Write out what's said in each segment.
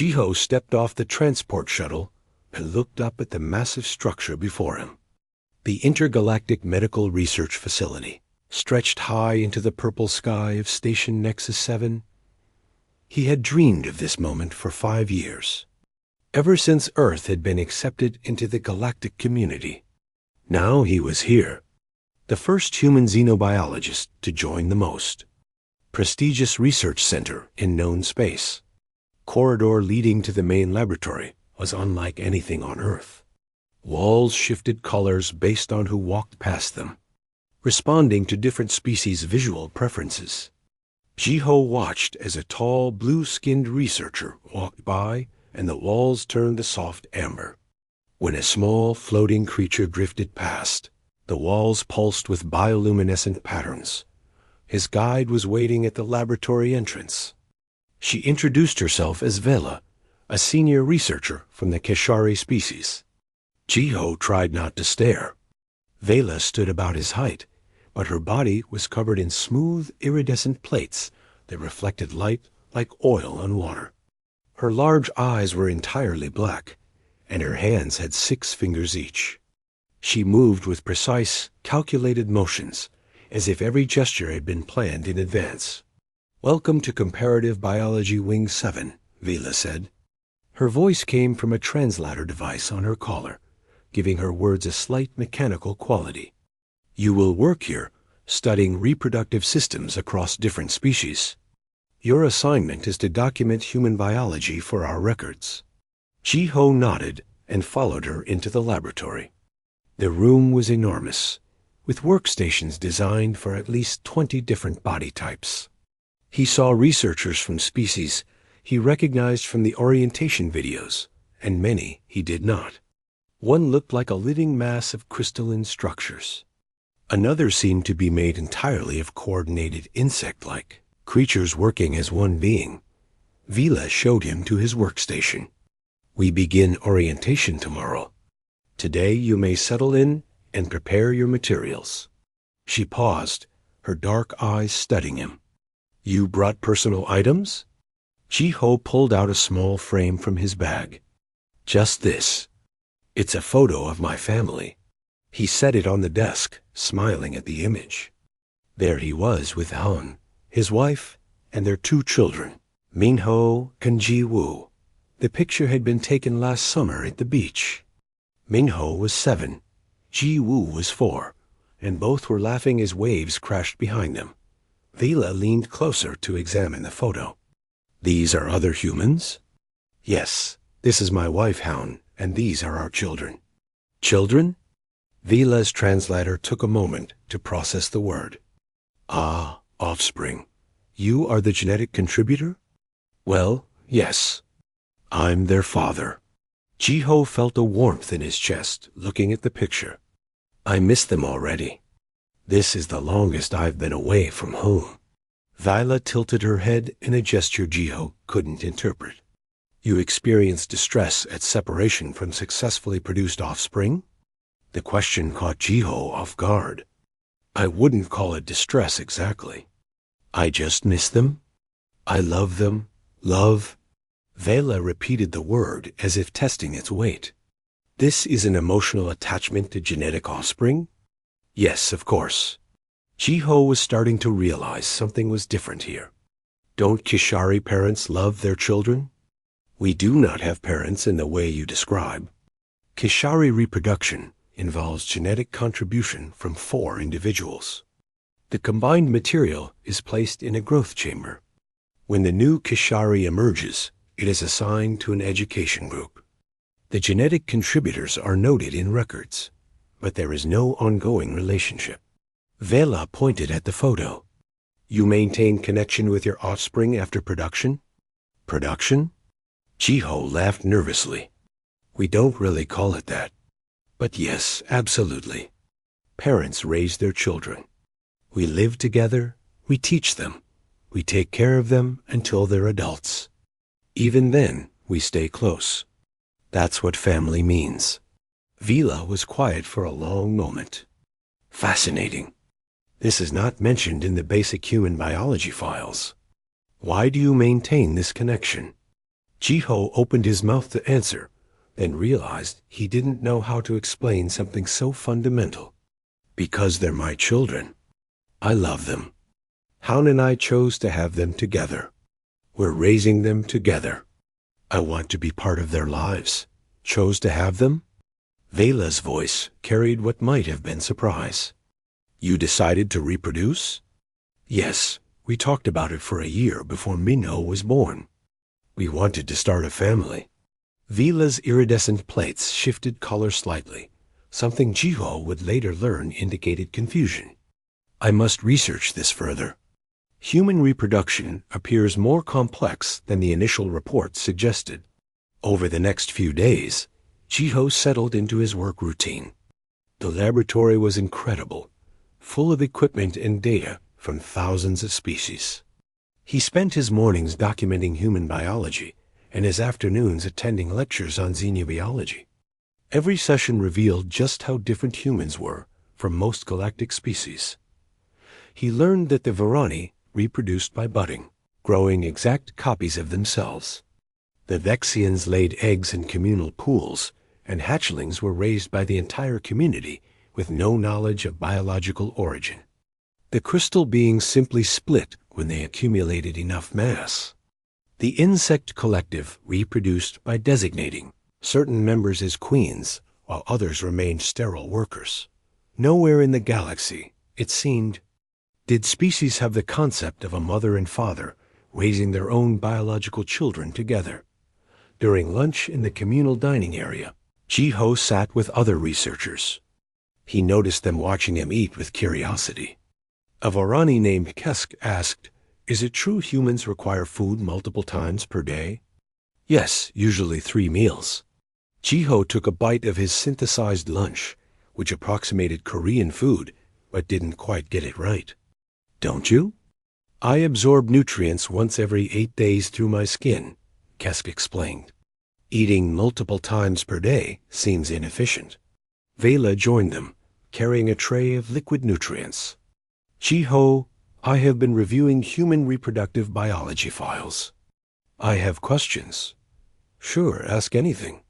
Jiho stepped off the transport shuttle and looked up at the massive structure before him. The Intergalactic Medical Research Facility stretched high into the purple sky of Station Nexus 7. He had dreamed of this moment for 5 years, ever since Earth had been accepted into the galactic community. Now he was here, the first human xenobiologist to join the most prestigious research center in known space. Corridor leading to the main laboratory was unlike anything on Earth. Walls shifted colors based on who walked past them, responding to different species' visual preferences. Jiho watched as a tall, blue-skinned researcher walked by and the walls turned to soft amber. When a small, floating creature drifted past, the walls pulsed with bioluminescent patterns. His guide was waiting at the laboratory entrance. She introduced herself as Vela, a senior researcher from the Keshari species. Jiho tried not to stare. Vela stood about his height, but her body was covered in smooth, iridescent plates that reflected light like oil on water. Her large eyes were entirely black, and her hands had 6 fingers each. She moved with precise, calculated motions, as if every gesture had been planned in advance. "Welcome to Comparative Biology Wing 7, Vela said. Her voice came from a translator device on her collar, giving her words a slight mechanical quality. "You will work here, studying reproductive systems across different species. Your assignment is to document human biology for our records." Jiho nodded and followed her into the laboratory. The room was enormous, with workstations designed for at least 20 different body types. He saw researchers from species he recognized from the orientation videos, and many he did not. One looked like a living mass of crystalline structures. Another seemed to be made entirely of coordinated insect-like creatures working as one being. Vela showed him to his workstation. "We begin orientation tomorrow. Today you may settle in and prepare your materials." She paused, her dark eyes studying him. "You brought personal items?" Jiho pulled out a small frame from his bag. "Just this. It's a photo of my family." He set it on the desk, smiling at the image. There he was with Han, his wife, and their 2 children, Minho and Ji-woo. The picture had been taken last summer at the beach. Minho was 7, Ji-woo was 4, and both were laughing as waves crashed behind them. Vela leaned closer to examine the photo. "These are other humans?" "Yes, this is my wife, Han, and these are our children." "Children?" Vela's translator took a moment to process the word. "Ah, offspring. You are the genetic contributor?" "Well, yes. I'm their father." Jiho felt a warmth in his chest, looking at the picture. "I miss them already. This is the longest I've been away from home." Vela tilted her head in a gesture Jiho couldn't interpret. "You experience distress at separation from successfully produced offspring?" The question caught Jiho off guard. "I wouldn't call it distress exactly. I just miss them. I love them. Love." Vela repeated the word as if testing its weight. "This is an emotional attachment to genetic offspring?" "Yes, of course." Jiho was starting to realize something was different here. "Don't Keshari parents love their children?" "We do not have parents in the way you describe. Keshari reproduction involves genetic contribution from 4 individuals. The combined material is placed in a growth chamber. When the new Keshari emerges, it is assigned to an education group. The genetic contributors are noted in records, but there is no ongoing relationship." Vela pointed at the photo. "You maintain connection with your offspring after production?" "Production?" Jiho laughed nervously. "We don't really call it that. But yes, absolutely. Parents raise their children. We live together, we teach them, we take care of them until they're adults. Even then, we stay close. That's what family means." Vela was quiet for a long moment. "Fascinating. This is not mentioned in the basic human biology files. Why do you maintain this connection?" Jiho opened his mouth to answer, then realized he didn't know how to explain something so fundamental. Because they're my children. I love them. Han and I chose to have them together. We're raising them together. I want to be part of their lives. Chose to have them? Vela's voice carried what might have been surprise. You decided to reproduce? Yes, we talked about it for a year before Minho was born. We wanted to start a family. Vela's iridescent plates shifted color slightly, something Jiho would later learn indicated confusion. I must research this further. Human reproduction appears more complex than the initial report suggested. Over the next few days, Jiho settled into his work routine. The laboratory was incredible, full of equipment and data from thousands of species. He spent his mornings documenting human biology and his afternoons attending lectures on xenobiology. Every session revealed just how different humans were from most galactic species. He learned that the Varani reproduced by budding, growing exact copies of themselves. The Vexians laid eggs in communal pools, and hatchlings were raised by the entire community with no knowledge of biological origin. The crystal beings simply split when they accumulated enough mass. The insect collective reproduced by designating certain members as queens, while others remained sterile workers. Nowhere in the galaxy, it seemed, did species have the concept of a mother and father raising their own biological children together. During lunch in the communal dining area, Jiho sat with other researchers. He noticed them watching him eat with curiosity. A Varani named Kesk asked, "Is it true humans require food multiple times per day?" "Yes, usually 3 meals." Jiho took a bite of his synthesized lunch, which approximated Korean food, but didn't quite get it right. "Don't you?" "I absorb nutrients once every 8 days through my skin," Kesk explained. "Eating multiple times per day seems inefficient." Vela joined them, carrying a tray of liquid nutrients. "Jiho, I have been reviewing human reproductive biology files. I have questions." "Sure, ask anything."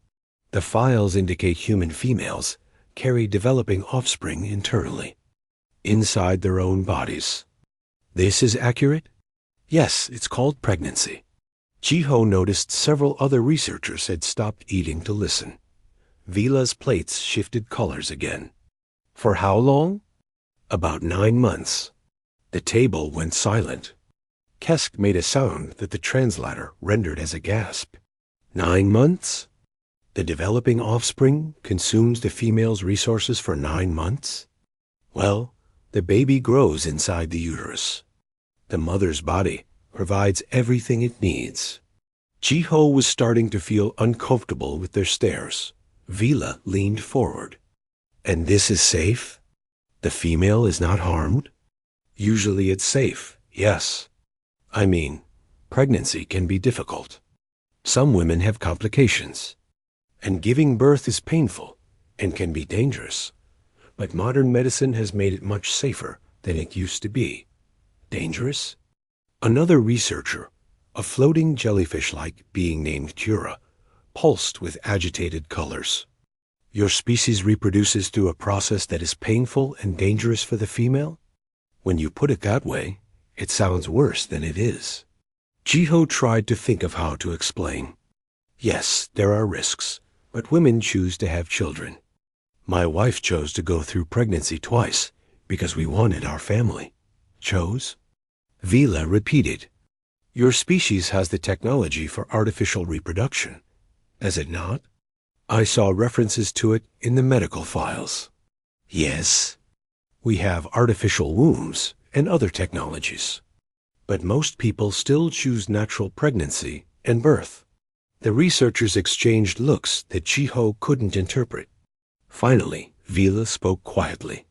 "The files indicate human females carry developing offspring internally, inside their own bodies. This is accurate?" "Yes, it's called pregnancy." Jiho noticed several other researchers had stopped eating to listen. Vela's plates shifted colors again. "For how long?" "About 9 months." The table went silent. Kesk made a sound that the translator rendered as a gasp. 9 months? The developing offspring consumes the female's resources for 9 months? Well, the baby grows inside the uterus. The mother's body provides everything it needs. Jiho was starting to feel uncomfortable with their stares. Vela leaned forward. "And this is safe? The female is not harmed?" "Usually it's safe, yes. I mean, pregnancy can be difficult. Some women have complications. And giving birth is painful and can be dangerous. But modern medicine has made it much safer than it used to be." "Dangerous?" Another researcher, a floating jellyfish-like being named Cura, pulsed with agitated colors. "Your species reproduces through a process that is painful and dangerous for the female? When you put it that way, it sounds worse than it is." Jiho tried to think of how to explain. "Yes, there are risks, but women choose to have children. My wife chose to go through pregnancy twice because we wanted our family." "Chose?" Vela repeated. "Your species has the technology for artificial reproduction, does it not? I saw references to it in the medical files." "Yes. We have artificial wombs and other technologies. But most people still choose natural pregnancy and birth." The researchers exchanged looks that Jiho couldn't interpret. Finally, Vela spoke quietly.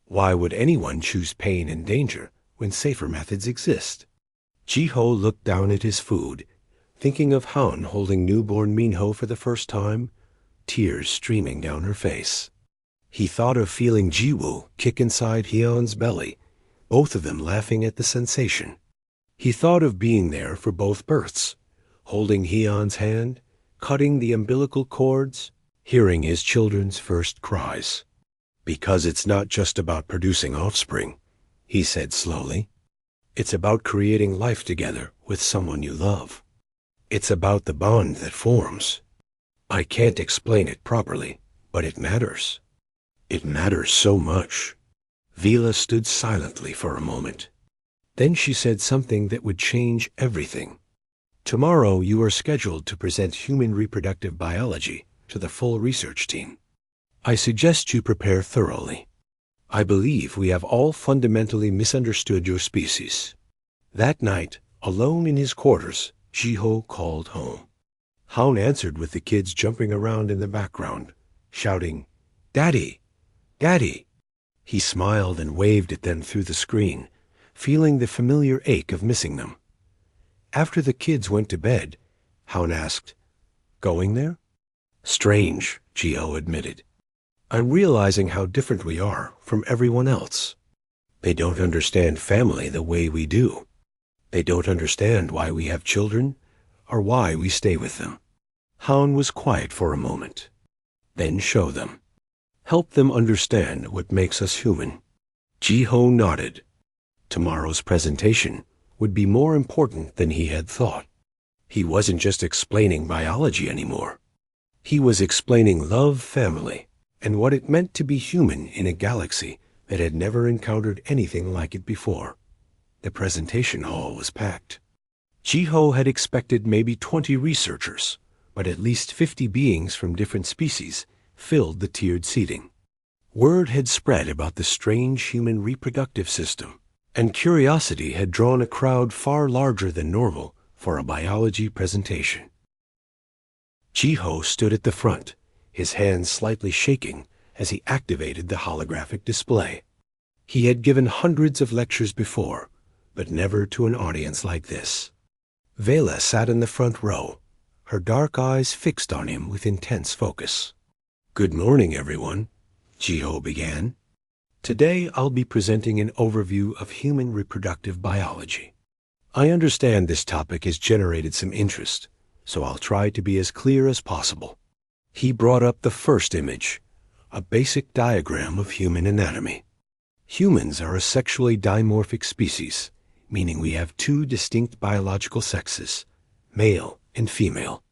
"Why would anyone choose pain and danger when safer methods exist?" Jiho looked down at his food, thinking of Han holding newborn Minho for the first time, tears streaming down her face. He thought of feeling Jiwoo kick inside Hyun's belly, both of them laughing at the sensation. He thought of being there for both births, holding Heon's hand, cutting the umbilical cords, hearing his children's first cries. Because it's not just about producing offspring, he said slowly. It's about creating life together with someone you love. It's about the bond that forms. I can't explain it properly, but it matters. It matters so much. Vila stood silently for a moment. Then she said something that would change everything. Tomorrow you are scheduled to present human reproductive biology to the full research team. I suggest you prepare thoroughly. I believe we have all fundamentally misunderstood your species. That night, alone in his quarters, Jiho called home. Haon answered with the kids jumping around in the background, shouting, "Daddy! Daddy!" He smiled and waved at them through the screen, feeling the familiar ache of missing them. After the kids went to bed, Haon asked, "Going there?" "Strange," Jiho admitted. "I'm realizing how different we are from everyone else. They don't understand family the way we do. They don't understand why we have children or why we stay with them." Haon was quiet for a moment. "Then show them. Help them understand what makes us human." Jiho nodded. Tomorrow's presentation would be more important than he had thought. He wasn't just explaining biology anymore. He was explaining love, family, and what it meant to be human in a galaxy that had never encountered anything like it before. The presentation hall was packed. Jiho had expected maybe 20 researchers, but at least 50 beings from different species filled the tiered seating. Word had spread about the strange human reproductive system, and curiosity had drawn a crowd far larger than normal for a biology presentation. Jiho stood at the front, his hands slightly shaking as he activated the holographic display. He had given hundreds of lectures before, but never to an audience like this. Vela sat in the front row, her dark eyes fixed on him with intense focus. "Good morning, everyone," Jiho began. "Today I'll be presenting an overview of human reproductive biology. I understand this topic has generated some interest, so I'll try to be as clear as possible." He brought up the first image, a basic diagram of human anatomy. Humans are a sexually dimorphic species, meaning we have two distinct biological sexes, male and female.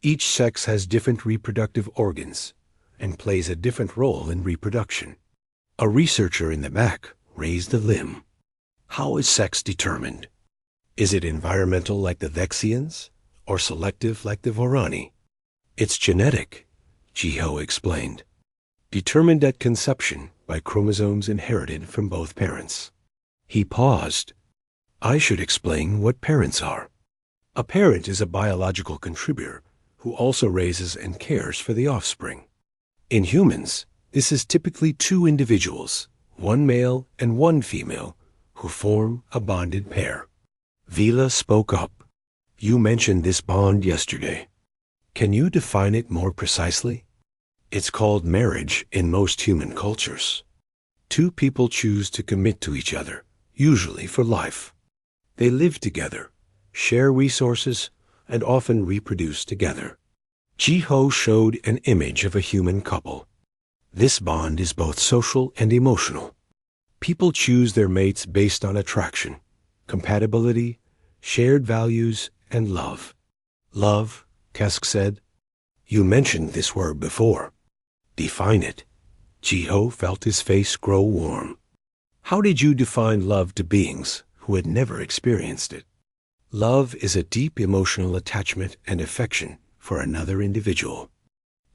Each sex has different reproductive organs and plays a different role in reproduction. A researcher in the back raised a limb. How is sex determined? Is it environmental like the Vexians, or selective like the Vorani? "It's genetic," Jiho explained. "Determined at conception by chromosomes inherited from both parents." He paused. "I should explain what parents are. A parent is a biological contributor who also raises and cares for the offspring. In humans, this is typically two individuals, one male and one female, who form a bonded pair." Vila spoke up. "You mentioned this bond yesterday. Can you define it more precisely?" "It's called marriage in most human cultures. Two people choose to commit to each other, usually for life. They live together, share resources, and often reproduce together." Jiho showed an image of a human couple. This bond is both social and emotional. People choose their mates based on attraction, compatibility, shared values, and love. "Love," Kesk said. "You mentioned this word before. Define it." Jiho felt his face grow warm. "How did you define love to beings who had never experienced it?" "Love is a deep emotional attachment and affection for another individual.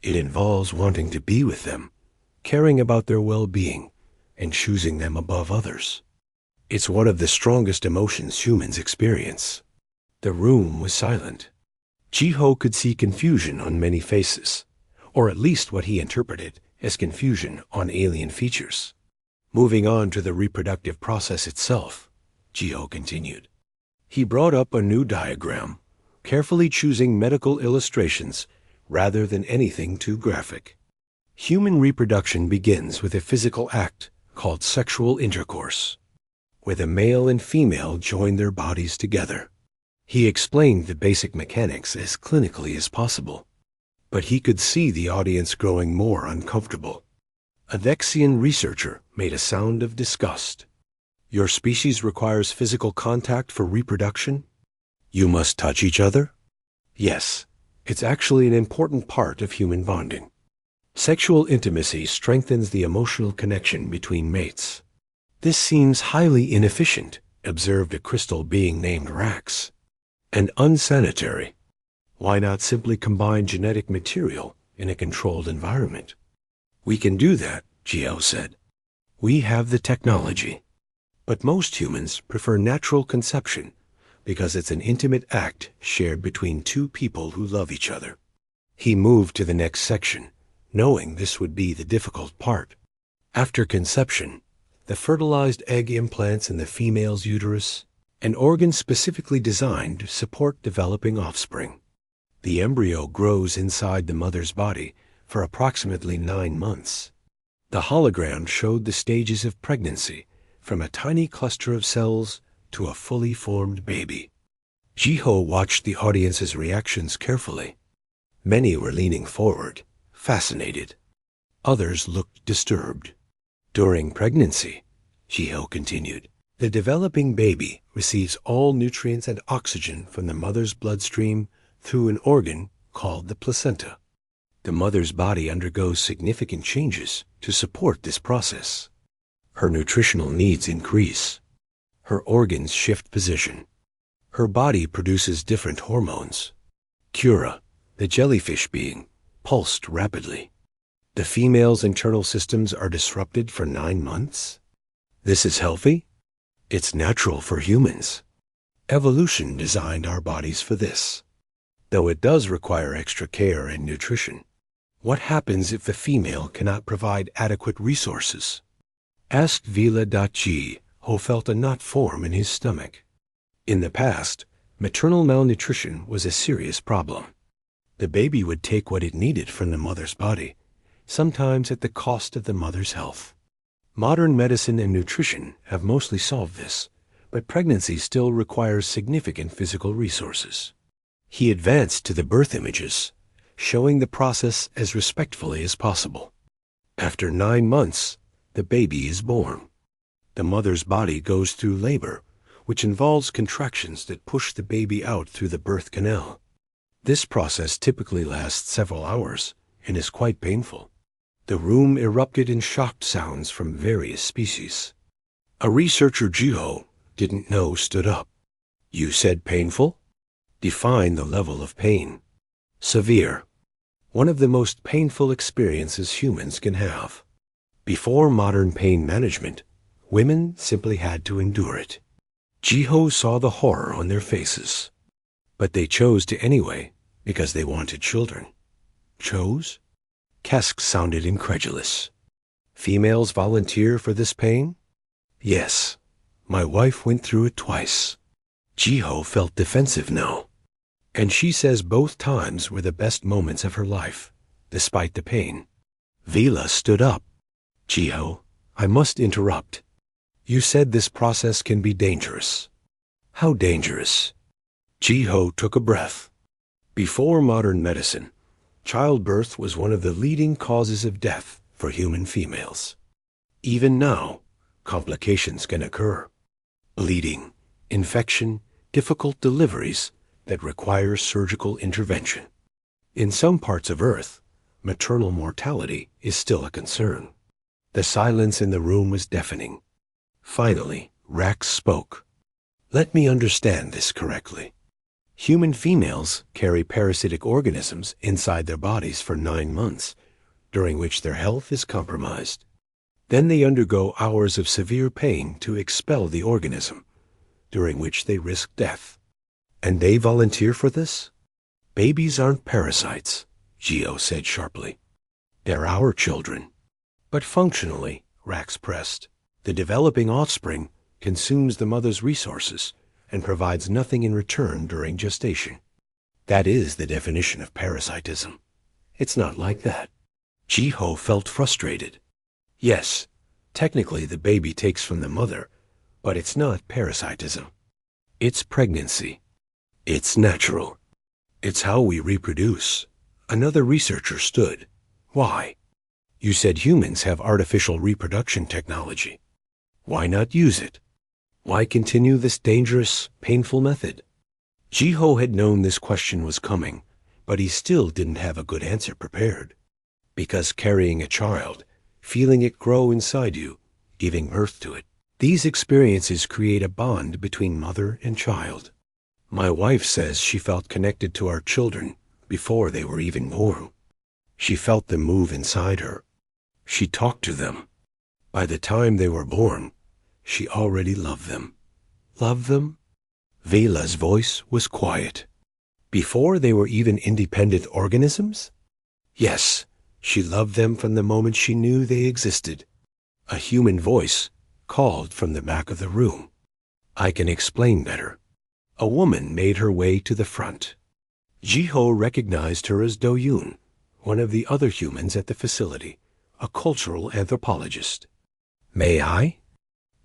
It involves wanting to be with them, caring about their well-being, and choosing them above others. It's one of the strongest emotions humans experience." The room was silent. Jiho could see confusion on many faces, or at least what he interpreted as confusion on alien features. "Moving on to the reproductive process itself," Jiho continued. He brought up a new diagram, carefully choosing medical illustrations rather than anything too graphic. Human reproduction begins with a physical act called sexual intercourse, where the male and female join their bodies together. He explained the basic mechanics as clinically as possible, but he could see the audience growing more uncomfortable. A Vexian researcher made a sound of disgust. Your species requires physical contact for reproduction? You must touch each other? Yes, it's actually an important part of human bonding. Sexual intimacy strengthens the emotional connection between mates. This seems highly inefficient, observed a crystal being named Rax, and unsanitary. Why not simply combine genetic material in a controlled environment? We can do that, Geo said. We have the technology. But most humans prefer natural conception because it's an intimate act shared between two people who love each other. He moved to the next section, knowing this would be the difficult part. After conception, the fertilized egg implants in the female's uterus, an organ specifically designed to support developing offspring. The embryo grows inside the mother's body for approximately 9 months. The hologram showed the stages of pregnancy, from a tiny cluster of cells to a fully formed baby. Jiho watched the audience's reactions carefully. Many were leaning forward, fascinated. Others looked disturbed. During pregnancy, Jiho continued, the developing baby receives all nutrients and oxygen from the mother's bloodstream through an organ called the placenta. The mother's body undergoes significant changes to support this process. Her nutritional needs increase. Her organs shift position. Her body produces different hormones. Cura, the jellyfish being, pulsed rapidly. The female's internal systems are disrupted for 9 months. This is healthy? It's natural for humans. Evolution designed our bodies for this. Though it does require extra care and nutrition. What happens if the female cannot provide adequate resources? Asked Vila.G, who felt a knot form in his stomach. In the past, maternal malnutrition was a serious problem. The baby would take what it needed from the mother's body, sometimes at the cost of the mother's health. Modern medicine and nutrition have mostly solved this, but pregnancy still requires significant physical resources. He advanced to the birth images, showing the process as respectfully as possible. After 9 months, the baby is born. The mother's body goes through labor, which involves contractions that push the baby out through the birth canal. This process typically lasts several hours and is quite painful. The room erupted in shocked sounds from various species. A researcher, Jiho, didn't know stood up. You said painful? Define the level of pain. Severe. One of the most painful experiences humans can have. Before modern pain management, women simply had to endure it. Jiho saw the horror on their faces. But they chose to anyway, because they wanted children. Chose? Kesk sounded incredulous. Females volunteer for this pain? Yes. My wife went through it twice. Jiho felt defensive now. And she says both times were the best moments of her life, despite the pain. Vila stood up. Jiho, I must interrupt. You said this process can be dangerous. How dangerous? Jiho took a breath. Before modern medicine, childbirth was one of the leading causes of death for human females. Even now, complications can occur. Bleeding, infection, difficult deliveries that require surgical intervention. In some parts of Earth, maternal mortality is still a concern. The silence in the room was deafening. Finally, Rax spoke. Let me understand this correctly. Human females carry parasitic organisms inside their bodies for 9 months, during which their health is compromised. Then they undergo hours of severe pain to expel the organism, during which they risk death. And they volunteer for this? Babies aren't parasites, Geo said sharply. They're our children. But functionally, Rax pressed, the developing offspring consumes the mother's resources and provides nothing in return during gestation. That is the definition of parasitism. It's not like that. Jiho felt frustrated. Yes, technically the baby takes from the mother, but it's not parasitism. It's pregnancy. It's natural. It's how we reproduce. Another researcher stood. Why? You said humans have artificial reproduction technology. Why not use it? Why continue this dangerous, painful method? Jiho had known this question was coming, but he still didn't have a good answer prepared. Because carrying a child, feeling it grow inside you, giving birth to it, these experiences create a bond between mother and child. My wife says she felt connected to our children before they were even born. She felt them move inside her. She talked to them. By the time they were born, she already loved them. Loved them? Vela's voice was quiet. Before they were even independent organisms? Yes, she loved them from the moment she knew they existed. A human voice called from the back of the room. I can explain better. A woman made her way to the front. Jiho recognized her as Do-yoon, one of the other humans at the facility, a cultural anthropologist. May I?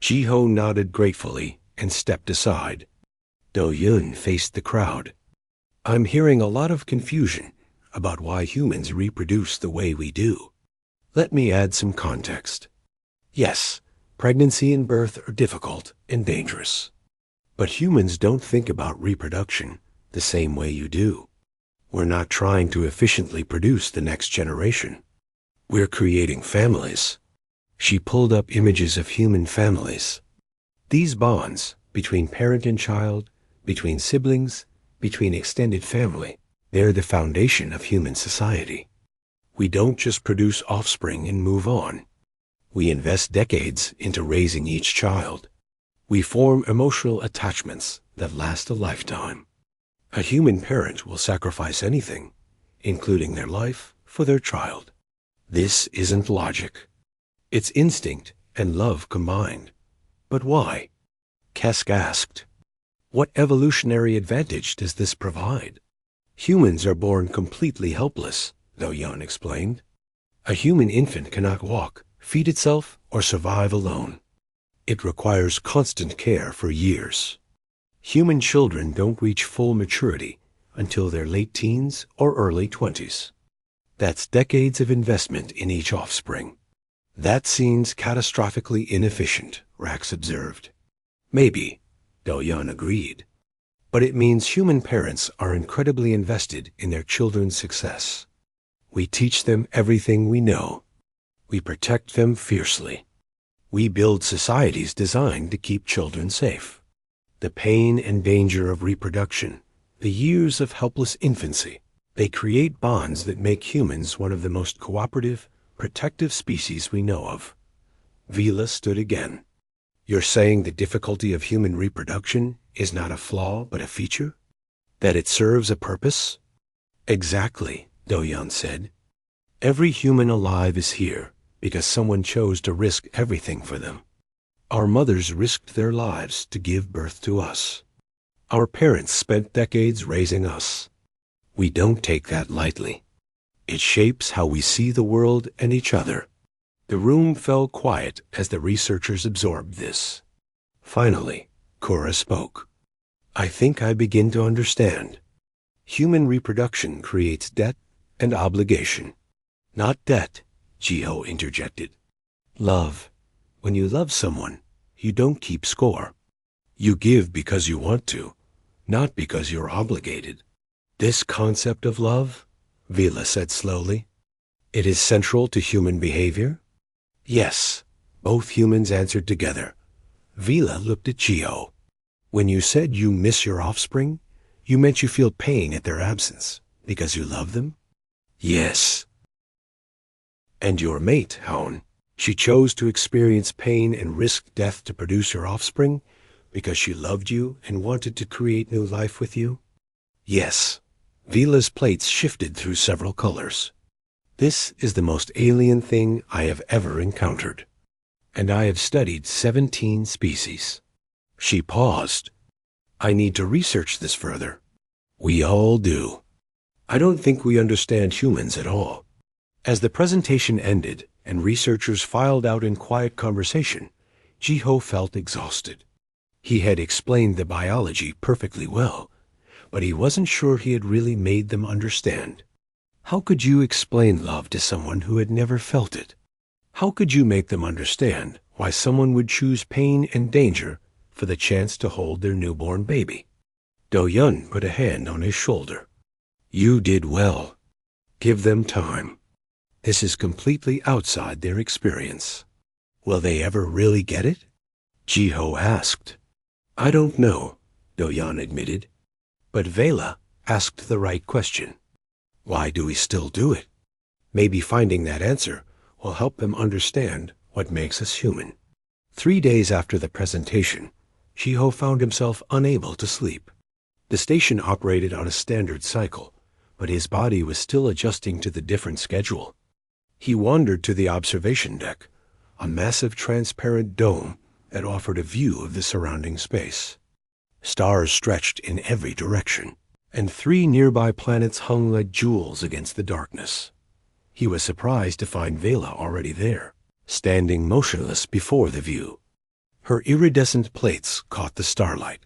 Jiho nodded gratefully and stepped aside. Do-yoon faced the crowd. I'm hearing a lot of confusion about why humans reproduce the way we do. Let me add some context. Yes, pregnancy and birth are difficult and dangerous. But humans don't think about reproduction the same way you do. We're not trying to efficiently produce the next generation. We're creating families. She pulled up images of human families. These bonds between parent and child, between siblings, between extended family, they're the foundation of human society. We don't just produce offspring and move on. We invest decades into raising each child. We form emotional attachments that last a lifetime. A human parent will sacrifice anything, including their life, for their child. This isn't logic. It's instinct and love combined. But why? Kesk asked. What evolutionary advantage does this provide? Humans are born completely helpless, Do-yoon explained. A human infant cannot walk, feed itself, or survive alone. It requires constant care for years. Human children don't reach full maturity until their late teens or early 20s. That's decades of investment in each offspring. That seems catastrophically inefficient, Rax observed. Maybe, Do-yoon agreed. But it means human parents are incredibly invested in their children's success. We teach them everything we know. We protect them fiercely. We build societies designed to keep children safe. The pain and danger of reproduction, the years of helpless infancy, they create bonds that make humans one of the most cooperative, protective species we know of. Vela stood again. You're saying the difficulty of human reproduction is not a flaw but a feature? That it serves a purpose? Exactly, Do-yoon said. Every human alive is here because someone chose to risk everything for them. Our mothers risked their lives to give birth to us. Our parents spent decades raising us. We don't take that lightly. It shapes how we see the world and each other. The room fell quiet as the researchers absorbed this. Finally, Cora spoke. I think I begin to understand. Human reproduction creates debt and obligation. Not debt, Jiho interjected. Love. When you love someone, you don't keep score. You give because you want to, not because you're obligated. This concept of love, Vela said slowly, it is central to human behavior? Yes, both humans answered together. Vela looked at Jiho. When you said you miss your offspring, you meant you feel pain at their absence because you love them? Yes. And your mate, Haon, she chose to experience pain and risk death to produce your offspring because she loved you and wanted to create new life with you? Yes. Vela's plates shifted through several colors. This is the most alien thing I have ever encountered. And I have studied 17 species. She paused. I need to research this further. We all do. I don't think we understand humans at all. As the presentation ended and researchers filed out in quiet conversation, Jiho felt exhausted. He had explained the biology perfectly well, but he wasn't sure he had really made them understand. How could you explain love to someone who had never felt it? How could you make them understand why someone would choose pain and danger for the chance to hold their newborn baby? Do-Yun put a hand on his shoulder. You did well. Give them time. This is completely outside their experience. Will they ever really get it? Ji-Ho asked. I don't know, Do-Yun admitted. But Vela asked the right question. Why do we still do it? Maybe finding that answer will help them understand what makes us human. 3 days after the presentation, Ji-Ho found himself unable to sleep. The station operated on a standard cycle, but his body was still adjusting to the different schedule. He wandered to the observation deck, a massive transparent dome that offered a view of the surrounding space. Stars stretched in every direction, and 3 nearby planets hung like jewels against the darkness. He was surprised to find Vela already there, standing motionless before the view. Her iridescent plates caught the starlight,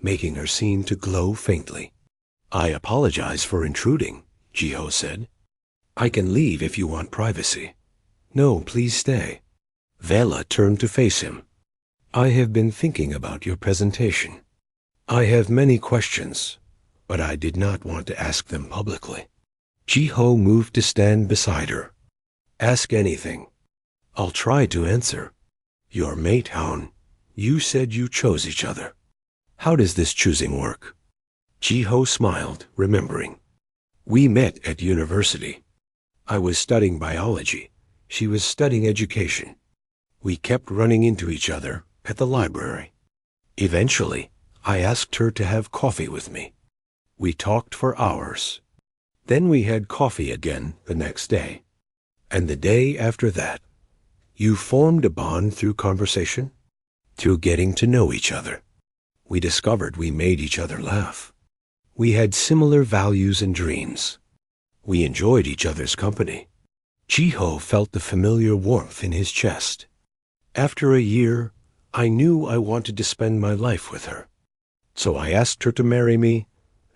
making her seem to glow faintly. I apologize for intruding, Ji-Ho said. I can leave if you want privacy. No, please stay. Vela turned to face him. I have been thinking about your presentation. I have many questions, but I did not want to ask them publicly. Ji-Ho moved to stand beside her. Ask anything. I'll try to answer. Your mate, Han. You said you chose each other. How does this choosing work? Ji-Ho smiled, remembering. We met at university. I was studying biology. She was studying education. We kept running into each other at the library. Eventually, I asked her to have coffee with me. We talked for hours. Then we had coffee again the next day. And the day after that. You formed a bond through conversation? Through getting to know each other. We discovered we made each other laugh. We had similar values and dreams. We enjoyed each other's company. Ji-Ho felt the familiar warmth in his chest. After a year, I knew I wanted to spend my life with her. So I asked her to marry me,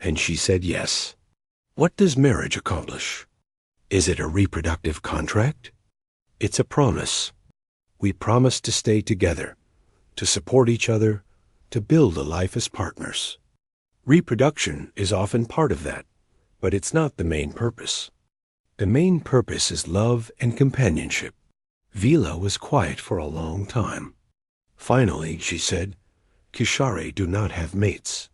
and she said yes. What does marriage accomplish? Is it a reproductive contract? It's a promise. We promise to stay together, to support each other, to build a life as partners. Reproduction is often part of that, but it's not the main purpose. The main purpose is love and companionship. Vela was quiet for a long time. Finally, she said, Kishari do not have mates.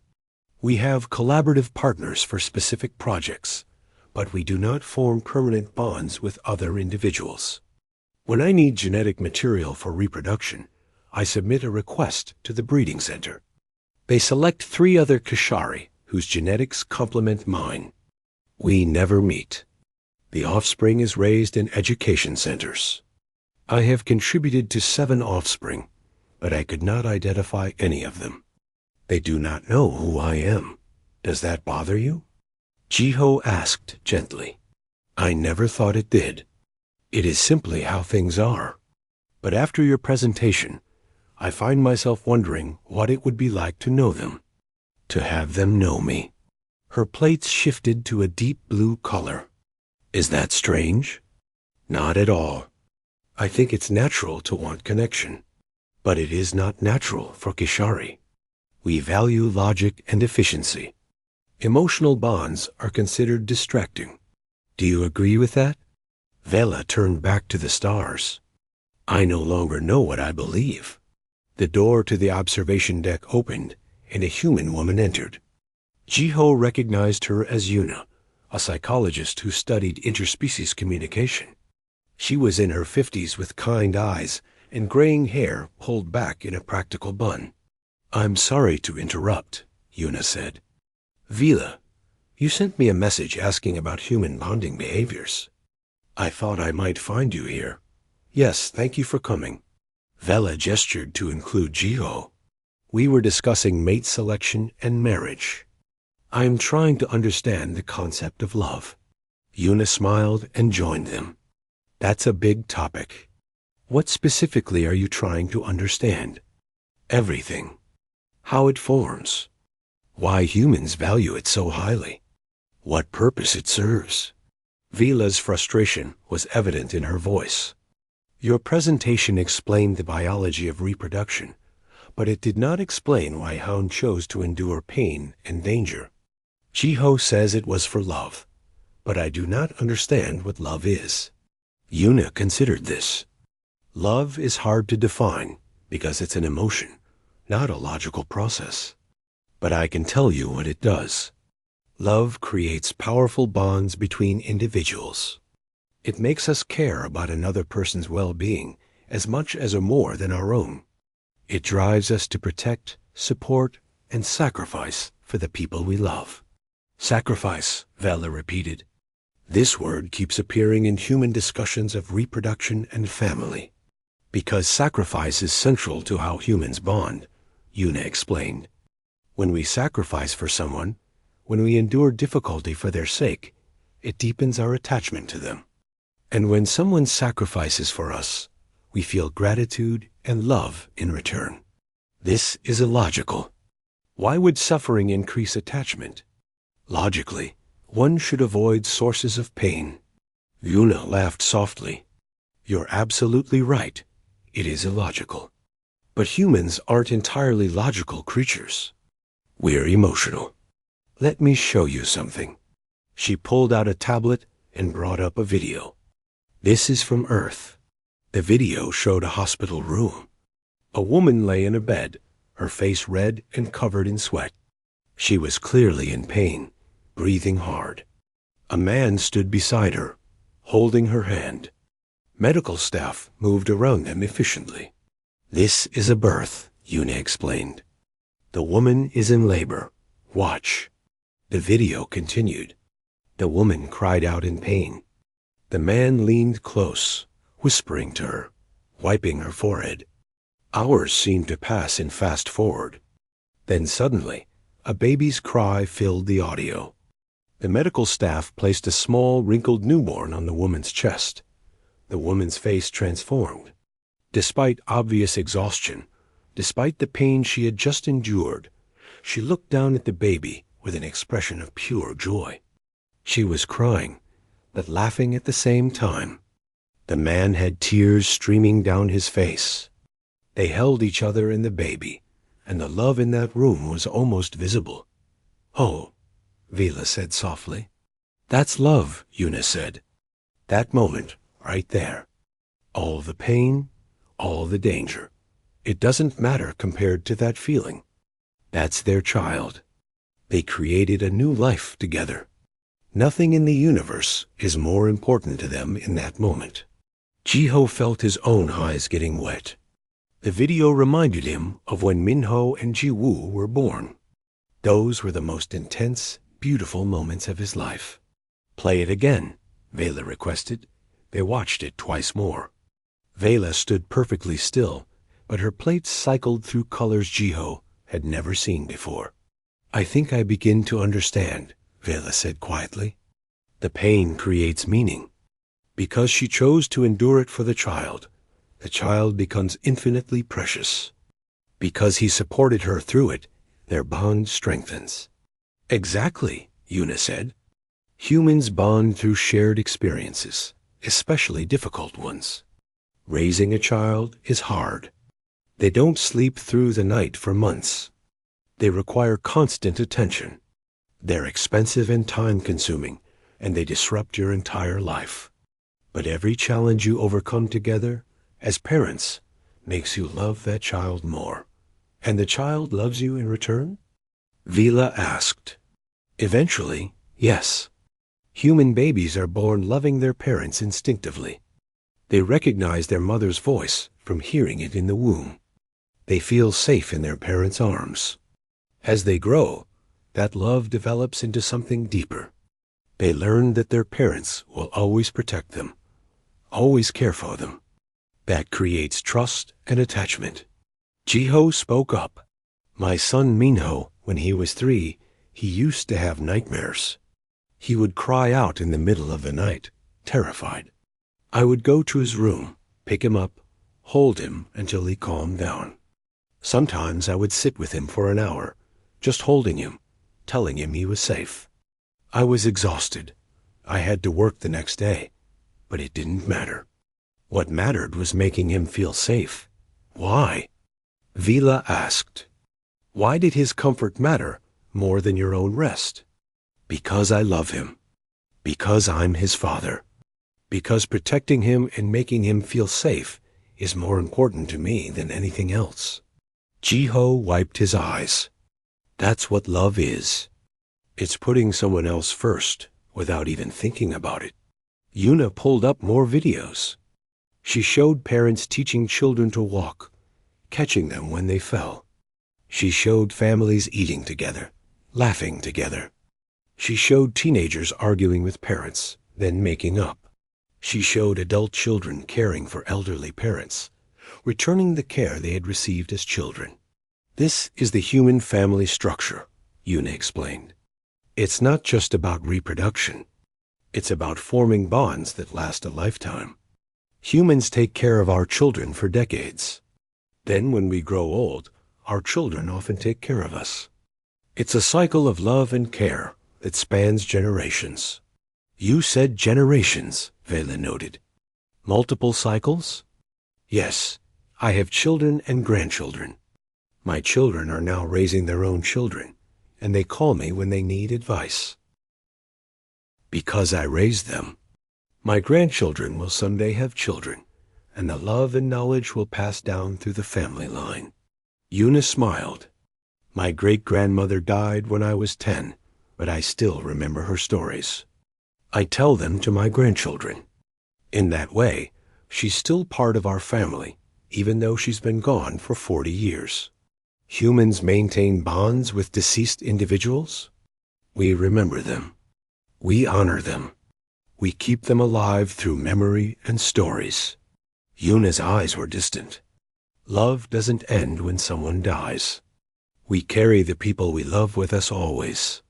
We have collaborative partners for specific projects, but we do not form permanent bonds with other individuals. When I need genetic material for reproduction, I submit a request to the breeding center. They select 3 other Kishari whose genetics complement mine. We never meet. The offspring is raised in education centers. I have contributed to 7 offspring, but I could not identify any of them. They do not know who I am. Does that bother you? Ji-Ho asked gently. I never thought it did. It is simply how things are. But after your presentation, I find myself wondering what it would be like to know them, to have them know me. Her plates shifted to a deep blue color. Is that strange? Not at all. I think it's natural to want connection, but it is not natural for Kishari. We value logic and efficiency. Emotional bonds are considered distracting. Do you agree with that? Vela turned back to the stars. I no longer know what I believe. The door to the observation deck opened, and a human woman entered. Ji-Ho recognized her as Yuna, a psychologist who studied interspecies communication. She was in her 50s with kind eyes and graying hair pulled back in a practical bun. I'm sorry to interrupt, Yuna said. Vela, you sent me a message asking about human bonding behaviors. I thought I might find you here. Yes, thank you for coming. Vela gestured to include Ji-Ho. We were discussing mate selection and marriage. I am trying to understand the concept of love. Yuna smiled and joined them. That's a big topic. What specifically are you trying to understand? Everything. How it forms. why humans value it so highly, what purpose it serves. Vila's frustration was evident in her voice. Your presentation explained the biology of reproduction, but it did not explain why Hound chose to endure pain and danger. Jiho says it was for love, but I do not understand what love is. Yuna considered this. Love is hard to define because it's an emotion, not a logical process. But I can tell you what it does. Love creates powerful bonds between individuals. It makes us care about another person's well-being as much as or more than our own. It drives us to protect, support, and sacrifice for the people we love. Sacrifice, Vela repeated. This word keeps appearing in human discussions of reproduction and family. Because sacrifice is central to how humans bond, Yuna explained. When we sacrifice for someone, when we endure difficulty for their sake, it deepens our attachment to them. And when someone sacrifices for us, we feel gratitude and love in return. This is illogical. Why would suffering increase attachment? Logically, one should avoid sources of pain. Yuna laughed softly. You're absolutely right. It is illogical. But humans aren't entirely logical creatures. We're emotional. Let me show you something. She pulled out a tablet and brought up a video. This is from Earth. The video showed a hospital room. A woman lay in a bed, her face red and covered in sweat. She was clearly in pain, breathing hard. A man stood beside her, holding her hand. Medical staff moved around them efficiently. This is a birth, Yuna explained. The woman is in labor. Watch. The video continued. The woman cried out in pain. The man leaned close, whispering to her, wiping her forehead. Hours seemed to pass in fast forward. Then suddenly, a baby's cry filled the audio. The medical staff placed a small, wrinkled newborn on the woman's chest. The woman's face transformed. Despite obvious exhaustion, despite the pain she had just endured, she looked down at the baby with an expression of pure joy. She was crying, but laughing at the same time. The man had tears streaming down his face. They held each other and the baby, and the love in that room was almost visible. Oh, Vila said softly. That's love, Yuna said. That moment, right there. All the pain, all the danger. It doesn't matter compared to that feeling. That's their child. They created a new life together. Nothing in the universe is more important to them in that moment. Jiho felt his own eyes getting wet. The video reminded him of when Minho and Jiwoo were born. Those were the most intense, beautiful moments of his life. Play it again, Vela requested. They watched it twice more. Vela stood perfectly still, but her plates cycled through colors Jiho had never seen before. I think I begin to understand, Vela said quietly. The pain creates meaning. Because she chose to endure it for the child becomes infinitely precious. Because he supported her through it, their bond strengthens. Exactly, Yuna said. Humans bond through shared experiences, especially difficult ones. Raising a child is hard. They don't sleep through the night for months. They require constant attention. They're expensive and time-consuming, and they disrupt your entire life. But every challenge you overcome together, as parents, makes you love that child more. And the child loves you in return? Vila asked. Eventually, yes. Human babies are born loving their parents instinctively. They recognize their mother's voice from hearing it in the womb. They feel safe in their parents' arms. As they grow, that love develops into something deeper. They learn that their parents will always protect them, always care for them. That creates trust and attachment. Jiho spoke up. My son Minho, when he was 3, he used to have nightmares. He would cry out in the middle of the night, terrified. I would go to his room, pick him up, hold him until he calmed down. Sometimes I would sit with him for an hour, just holding him, telling him he was safe. I was exhausted. I had to work the next day, but it didn't matter. What mattered was making him feel safe. Why? Vila asked. Why did his comfort matter more than your own rest? Because I love him. Because I'm his father. Because protecting him and making him feel safe is more important to me than anything else. Jiho wiped his eyes. That's what love is. It's putting someone else first without even thinking about it. Yuna pulled up more videos. She showed parents teaching children to walk, catching them when they fell. She showed families eating together, laughing together. She showed teenagers arguing with parents, then making up. She showed adult children caring for elderly parents, returning the care they had received as children. This is the human family structure, Yuna explained. It's not just about reproduction. It's about forming bonds that last a lifetime. Humans take care of our children for decades. Then when we grow old, our children often take care of us. It's a cycle of love and care that spans generations. You said generations, Vela noted. Multiple cycles? Yes, I have children and grandchildren. My children are now raising their own children, and they call me when they need advice. Because I raised them. My grandchildren will someday have children, and the love and knowledge will pass down through the family line. Yuna smiled. My great-grandmother died when I was 10, but I still remember her stories. I tell them to my grandchildren. In that way, she's still part of our family, even though she's been gone for 40 years. Humans maintain bonds with deceased individuals. We remember them. We honor them. We keep them alive through memory and stories. Yuna's eyes were distant. Love doesn't end when someone dies. We carry the people we love with us always.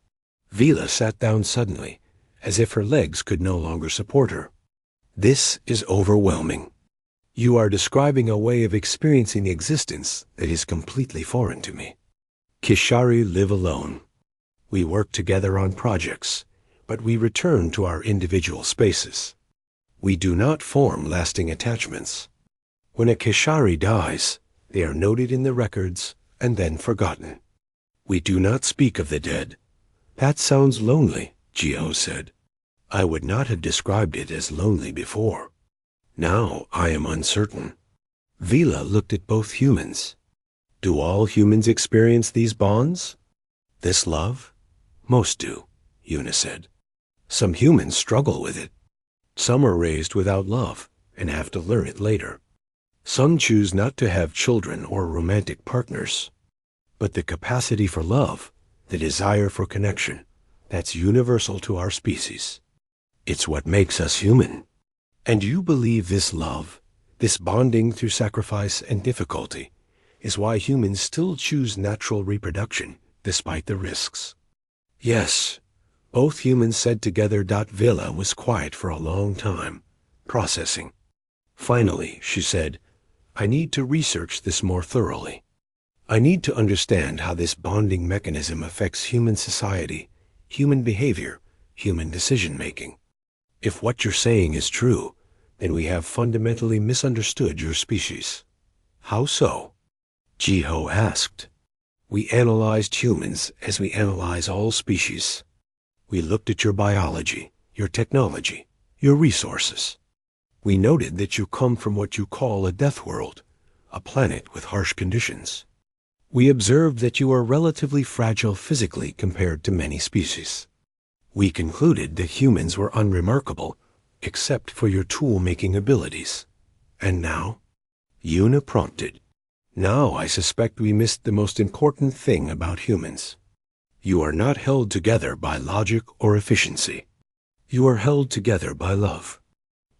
Vila sat down suddenly, as if her legs could no longer support her. This is overwhelming. You are describing a way of experiencing existence that is completely foreign to me. Kishari live alone. We work together on projects, but we return to our individual spaces. We do not form lasting attachments. When a Kishari dies, they are noted in the records and then forgotten. We do not speak of the dead. That sounds lonely, Jiho said. I would not have described it as lonely before. Now I am uncertain. Vila looked at both humans. Do all humans experience these bonds? This love? Most do, Yuna said. Some humans struggle with it. Some are raised without love and have to learn it later. Some choose not to have children or romantic partners. But the capacity for love, the desire for connection, that's universal to our species. It's what makes us human. And you believe this love, this bonding through sacrifice and difficulty, is why humans still choose natural reproduction despite the risks. Yes, both humans said together. Vila was quiet for a long time, processing. Finally, she said, I need to research this more thoroughly. I need to understand how this bonding mechanism affects human society, human behavior, human decision-making. If what you're saying is true, then we have fundamentally misunderstood your species. How so? Jiho asked. We analyzed humans as we analyze all species. We looked at your biology, your technology, your resources. We noted that you come from what you call a death world, a planet with harsh conditions. We observed that you are relatively fragile physically compared to many species. We concluded that humans were unremarkable, except for your tool-making abilities. And now? Yuna prompted. Now I suspect we missed the most important thing about humans. You are not held together by logic or efficiency. You are held together by love.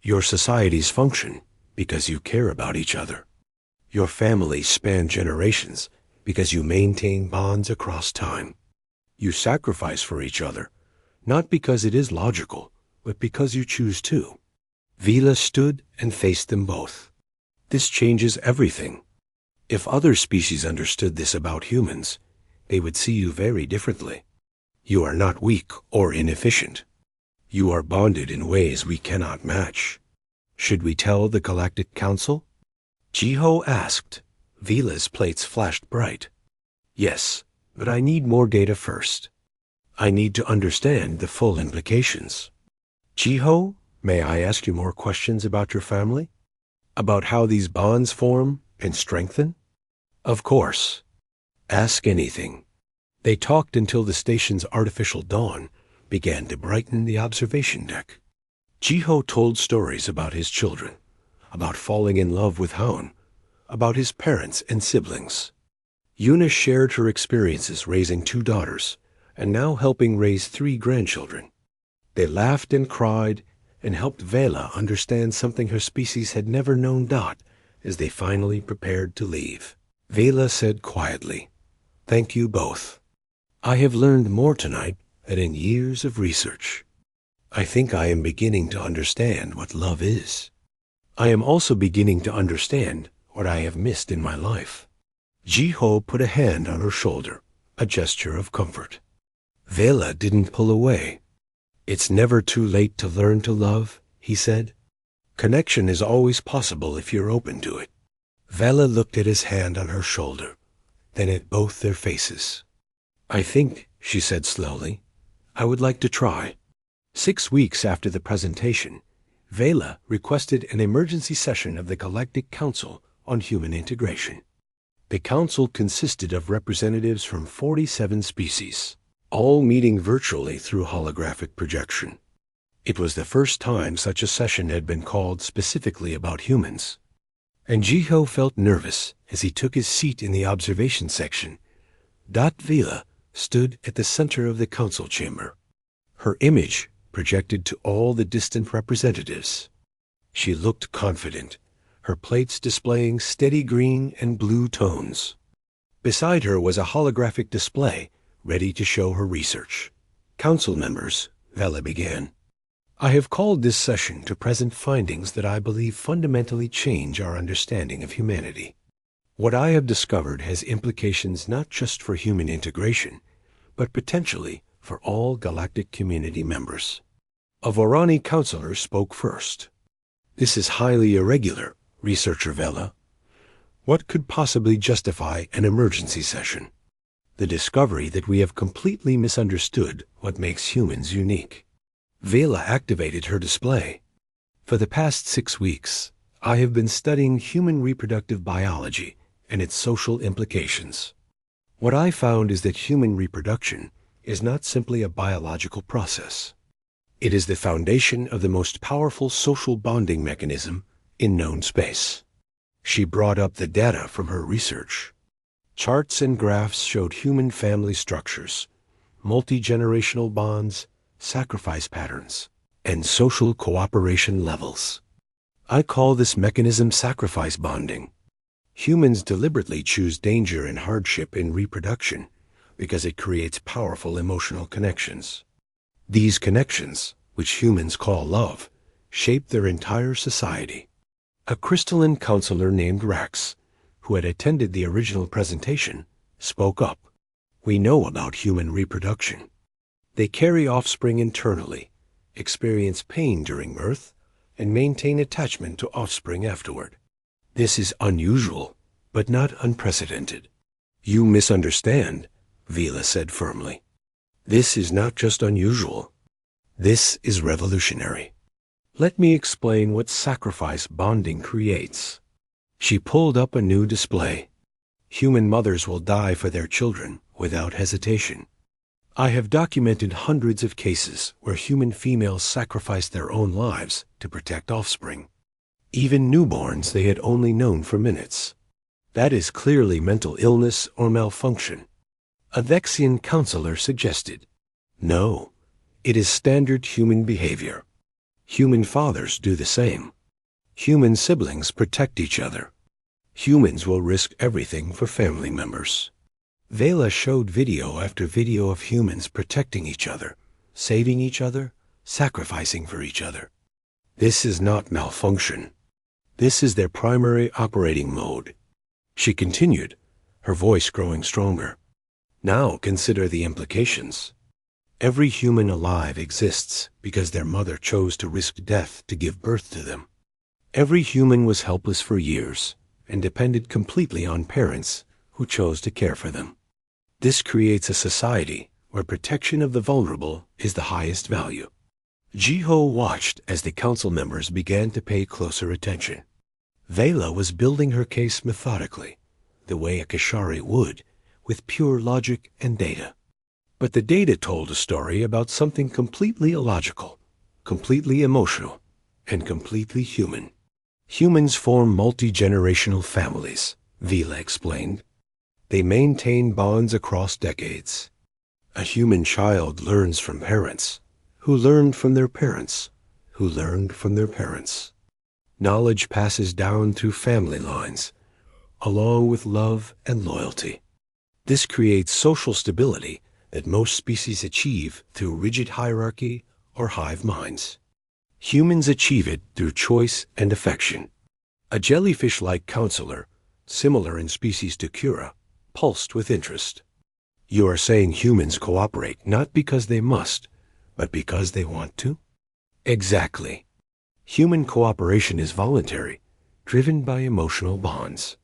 Your societies function because you care about each other. Your families span generations because you maintain bonds across time. You sacrifice for each other, not because it is logical, but because you choose to. Vila stood and faced them both. This changes everything. If other species understood this about humans, they would see you very differently. You are not weak or inefficient. You are bonded in ways we cannot match. Should we tell the Galactic Council? Jiho asked. Vila's plates flashed bright. Yes, but I need more data first. I need to understand the full implications. Jiho, may I ask you more questions about your family? About how these bonds form and strengthen? Of course. Ask anything. They talked until the station's artificial dawn began to brighten the observation deck. Jiho told stories about his children, about falling in love with Haon, about his parents and siblings. Yuna shared her experiences raising 2 daughters and now helping raise 3 grandchildren. They laughed and cried and helped Vela understand something her species had never known as they finally prepared to leave. Vela said quietly, "Thank you both. I have learned more tonight than in years of research. I think I am beginning to understand what love is. I am also beginning to understand what I have missed in my life." Jiho put a hand on her shoulder, a gesture of comfort. Vela didn't pull away. "It's never too late to learn to love," he said. "Connection is always possible if you're open to it." Vela looked at his hand on her shoulder, then at both their faces. "I think," she said slowly, "I would like to try." 6 weeks after the presentation, Vela requested an emergency session of the Galactic Council on Human Integration. The council consisted of representatives from 47 species, all meeting virtually through holographic projection. It was the first time such a session had been called specifically about humans, and Jiho felt nervous as he took his seat in the observation section. Vela stood at the center of the council chamber, her image projected to all the distant representatives. She looked confident, her plates displaying steady green and blue tones. Beside her was a holographic display ready to show her research. "Council members," Vela began, "I have called this session to present findings that I believe fundamentally change our understanding of humanity. What I have discovered has implications not just for human integration, but potentially for all galactic community members." A Vorani counselor spoke first. "This is highly irregular, Researcher Vela. What could possibly justify an emergency session?" "The discovery that we have completely misunderstood what makes humans unique." Vela activated her display. "For the past 6 weeks, I have been studying human reproductive biology and its social implications. What I found is that human reproduction is not simply a biological process. It is the foundation of the most powerful social bonding mechanism in known space." She brought up the data from her research. Charts and graphs showed human family structures, multi-generational bonds, sacrifice patterns, and social cooperation levels. "I call this mechanism sacrifice bonding. Humans deliberately choose danger and hardship in reproduction because it creates powerful emotional connections. These connections, which humans call love, shape their entire society." A crystalline counselor named Rax, who had attended the original presentation, spoke up. "We know about human reproduction. They carry offspring internally, experience pain during birth, and maintain attachment to offspring afterward. This is unusual, but not unprecedented." "You misunderstand," Vela said firmly. "This is not just unusual. This is revolutionary. Let me explain what sacrifice bonding creates." She pulled up a new display. "Human mothers will die for their children without hesitation. I have documented hundreds of cases where human females sacrificed their own lives to protect offspring, even newborns they had only known for minutes. That is clearly mental illness or malfunction." A Vexian counselor suggested, "No, it is standard human behavior. Human fathers do the same. Human siblings protect each other. Humans will risk everything for family members." Vela showed video after video of humans protecting each other, saving each other, sacrificing for each other. This is not malfunction. This is their primary operating mode. She continued, her voice growing stronger. "Now consider the implications. Every human alive exists because their mother chose to risk death to give birth to them. Every human was helpless for years and depended completely on parents who chose to care for them. This creates a society where protection of the vulnerable is the highest value. Jiho watched as the council members began to pay closer attention. Vela was building her case methodically, the way a Kashari would, with pure logic and data. But the data told a story about something completely illogical, completely emotional, and completely human. Humans form multi-generational families, Vela explained. They maintain bonds across decades. A human child learns from parents, who learned from their parents, who learned from their parents. Knowledge passes down through family lines, along with love and loyalty. This creates social stability that most species achieve through rigid hierarchy or hive minds. Humans achieve it through choice and affection. A jellyfish-like counselor, similar in species to Kura, pulsed with interest. You are saying humans cooperate not because they must, but because they want to? Exactly. Human cooperation is voluntary, driven by emotional bonds.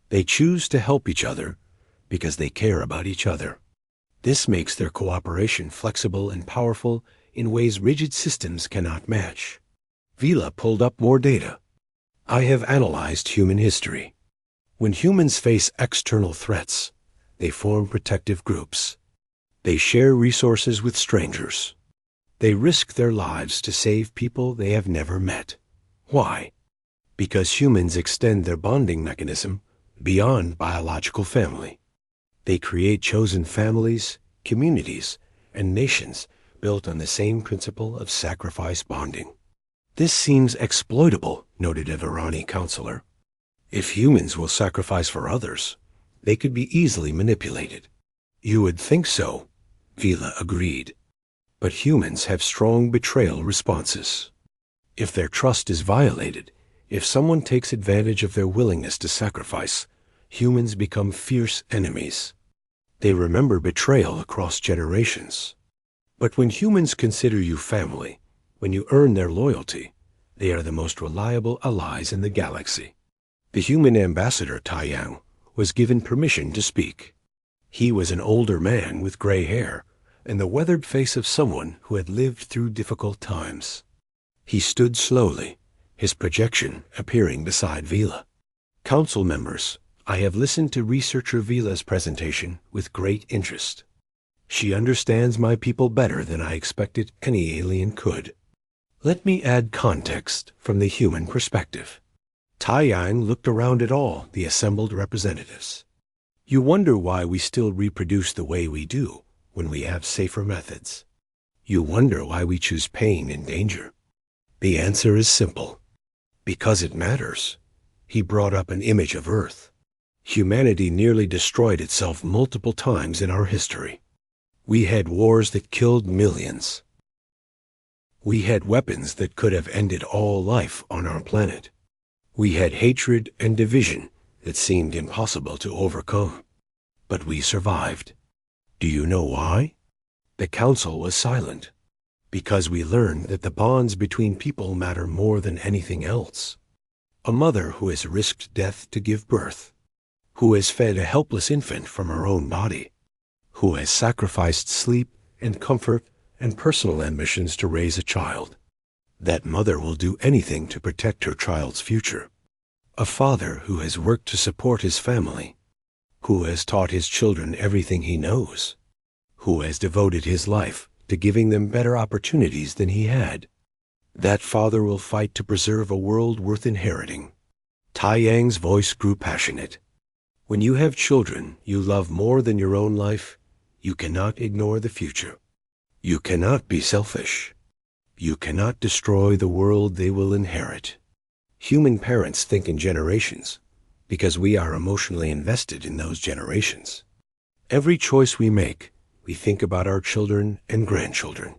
They choose to help each other because they care about each other. This makes their cooperation flexible and powerful in ways rigid systems cannot match. Vela pulled up more data. I have analyzed human history. When humans face external threats, they form protective groups. They share resources with strangers. They risk their lives to save people they have never met. Why? Because humans extend their bonding mechanism beyond biological family. They create chosen families, communities, and nations built on the same principle of sacrifice bonding. This seems exploitable, noted a Virani counselor. If humans will sacrifice for others, they could be easily manipulated. You would think so, Vela agreed. But humans have strong betrayal responses. If their trust is violated, if someone takes advantage of their willingness to sacrifice, humans become fierce enemies. They remember betrayal across generations. But when humans consider you family, when you earn their loyalty, they are the most reliable allies in the galaxy. The human ambassador, Taiyang, was given permission to speak. He was an older man with gray hair and the weathered face of someone who had lived through difficult times. He stood slowly, his projection appearing beside Vela. Council members, I have listened to researcher Vela's presentation with great interest. She understands my people better than I expected any alien could. Let me add context from the human perspective. Taiyang looked around at all the assembled representatives. You wonder why we still reproduce the way we do when we have safer methods. You wonder why we choose pain and danger. The answer is simple. Because it matters. He brought up an image of Earth. Humanity nearly destroyed itself multiple times in our history. We had wars that killed millions. We had weapons that could have ended all life on our planet. We had hatred and division that seemed impossible to overcome. But we survived. Do you know why? The council was silent. Because we learned that the bonds between people matter more than anything else. A mother who has risked death to give birth, who has fed a helpless infant from her own body, who has sacrificed sleep and comfort and personal ambitions to raise a child. That mother will do anything to protect her child's future. A father who has worked to support his family, who has taught his children everything he knows, who has devoted his life to giving them better opportunities than he had. That father will fight to preserve a world worth inheriting. Taiyang's voice grew passionate. When you have children you love more than your own life, you cannot ignore the future. You cannot be selfish. You cannot destroy the world they will inherit. Human parents think in generations because we are emotionally invested in those generations. Every choice we make, we think about our children and grandchildren.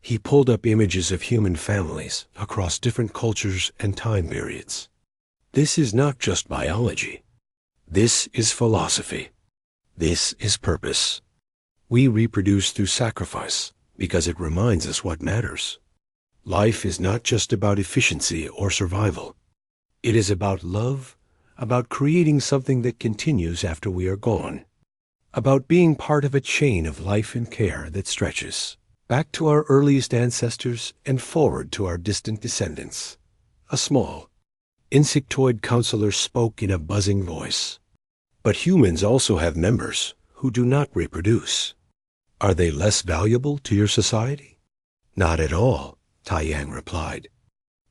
He pulled up images of human families across different cultures and time periods. This is not just biology. This is philosophy. This is purpose. We reproduce through sacrifice, because it reminds us what matters. Life is not just about efficiency or survival. It is about love, about creating something that continues after we are gone, about being part of a chain of life and care that stretches back to our earliest ancestors and forward to our distant descendants. A small, insectoid counselor spoke in a buzzing voice. But humans also have members who do not reproduce. Are they less valuable to your society? Not at all, Taiyang replied.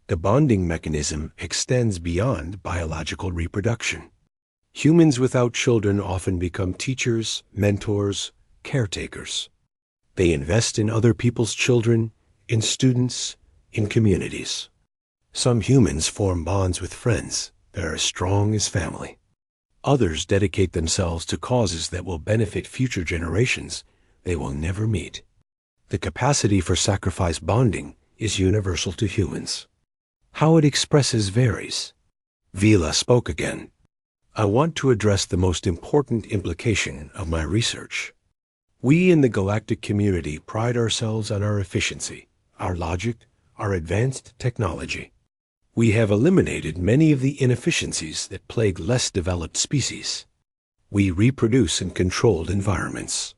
The bonding mechanism extends beyond biological reproduction. Humans without children often become teachers, mentors, caretakers. They invest in other people's children, in students, in communities. Some humans form bonds with friends that are as strong as family. Others dedicate themselves to causes that will benefit future generations they will never meet. The capacity for sacrifice bonding is universal to humans. How it expresses varies. Vila spoke again. I want to address the most important implication of my research. We in the galactic community pride ourselves on our efficiency, our logic, our advanced technology. We have eliminated many of the inefficiencies that plague less developed species. We reproduce in controlled environments.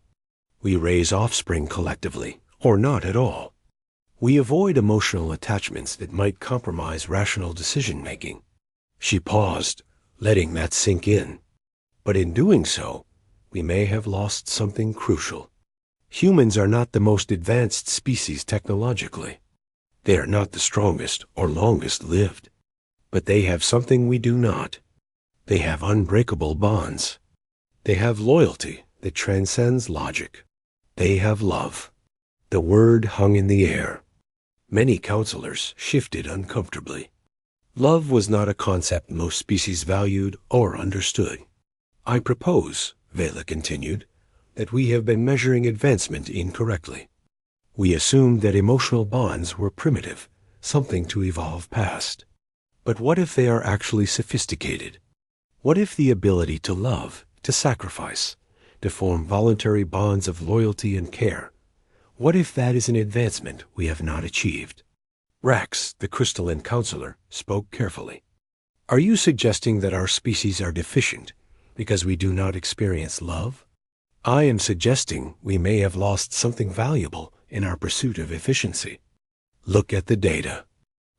We raise offspring collectively, or not at all. We avoid emotional attachments that might compromise rational decision-making. She paused, letting that sink in. But in doing so, we may have lost something crucial. Humans are not the most advanced species technologically. They are not the strongest or longest lived. But they have something we do not. They have unbreakable bonds. They have loyalty that transcends logic. They have love. The word hung in the air. Many counselors shifted uncomfortably. Love was not a concept most species valued or understood. I propose, Vela continued, that we have been measuring advancement incorrectly. We assumed that emotional bonds were primitive, something to evolve past. But what if they are actually sophisticated? What if the ability to love, to sacrifice, to form voluntary bonds of loyalty and care, what if that is an advancement we have not achieved? Rax, the crystalline counselor, spoke carefully. Are you suggesting that our species are deficient because we do not experience love? I am suggesting we may have lost something valuable in our pursuit of efficiency. Look at the data.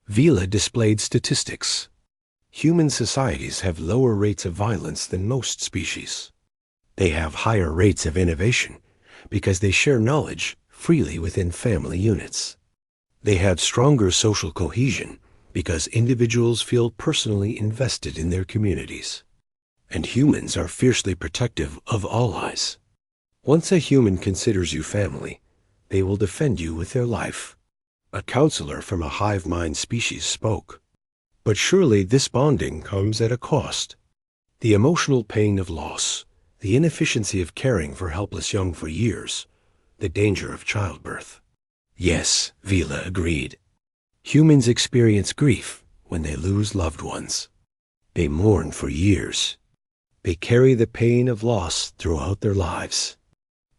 Vila displayed statistics. Human societies have lower rates of violence than most species. They have higher rates of innovation because they share knowledge freely within family units. They have stronger social cohesion because individuals feel personally invested in their communities. And humans are fiercely protective of allies. Once a human considers you family, they will defend you with their life. A counselor from a hive mind species spoke. But surely this bonding comes at a cost. The emotional pain of loss, the inefficiency of caring for helpless young for years, the danger of childbirth. Yes, Vila agreed. Humans experience grief when they lose loved ones. They mourn for years. They carry the pain of loss throughout their lives.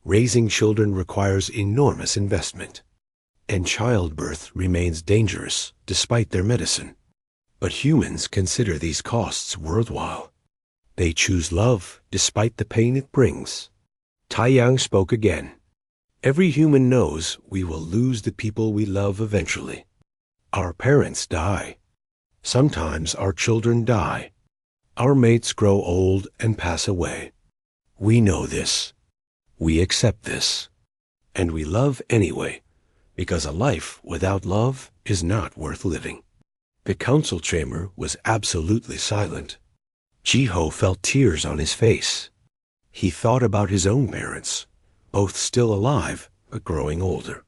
Raising children requires enormous investment, and childbirth remains dangerous despite their medicine. But humans consider these costs worthwhile. They choose love despite the pain it brings. Taiyang spoke again. Every human knows we will lose the people we love eventually. Our parents die. Sometimes our children die. Our mates grow old and pass away. We know this. We accept this. And we love anyway, because a life without love is not worth living. The council chamber was absolutely silent. Jiho felt tears on his face. He thought about his own parents, both still alive but growing older.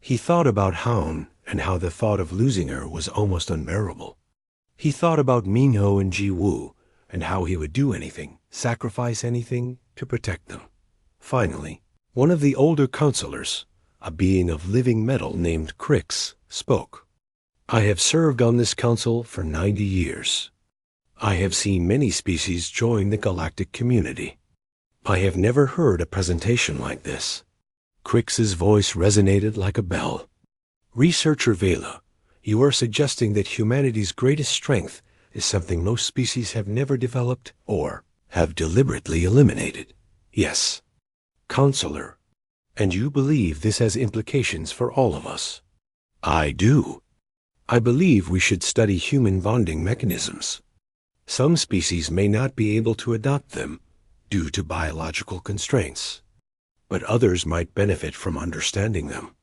He thought about Han and how the thought of losing her was almost unbearable. He thought about Minho and Ji-woo and how he would do anything, sacrifice anything to protect them. Finally, one of the older counselors, a being of living metal named Crix, spoke. I have served on this council for 90 years. I have seen many species join the galactic community. I have never heard a presentation like this. Crix's voice resonated like a bell. Researcher Vela, you are suggesting that humanity's greatest strength is something most species have never developed or have deliberately eliminated. Yes. Counselor, and you believe this has implications for all of us? I do. I believe we should study human bonding mechanisms. Some species may not be able to adopt them due to biological constraints, but others might benefit from understanding them.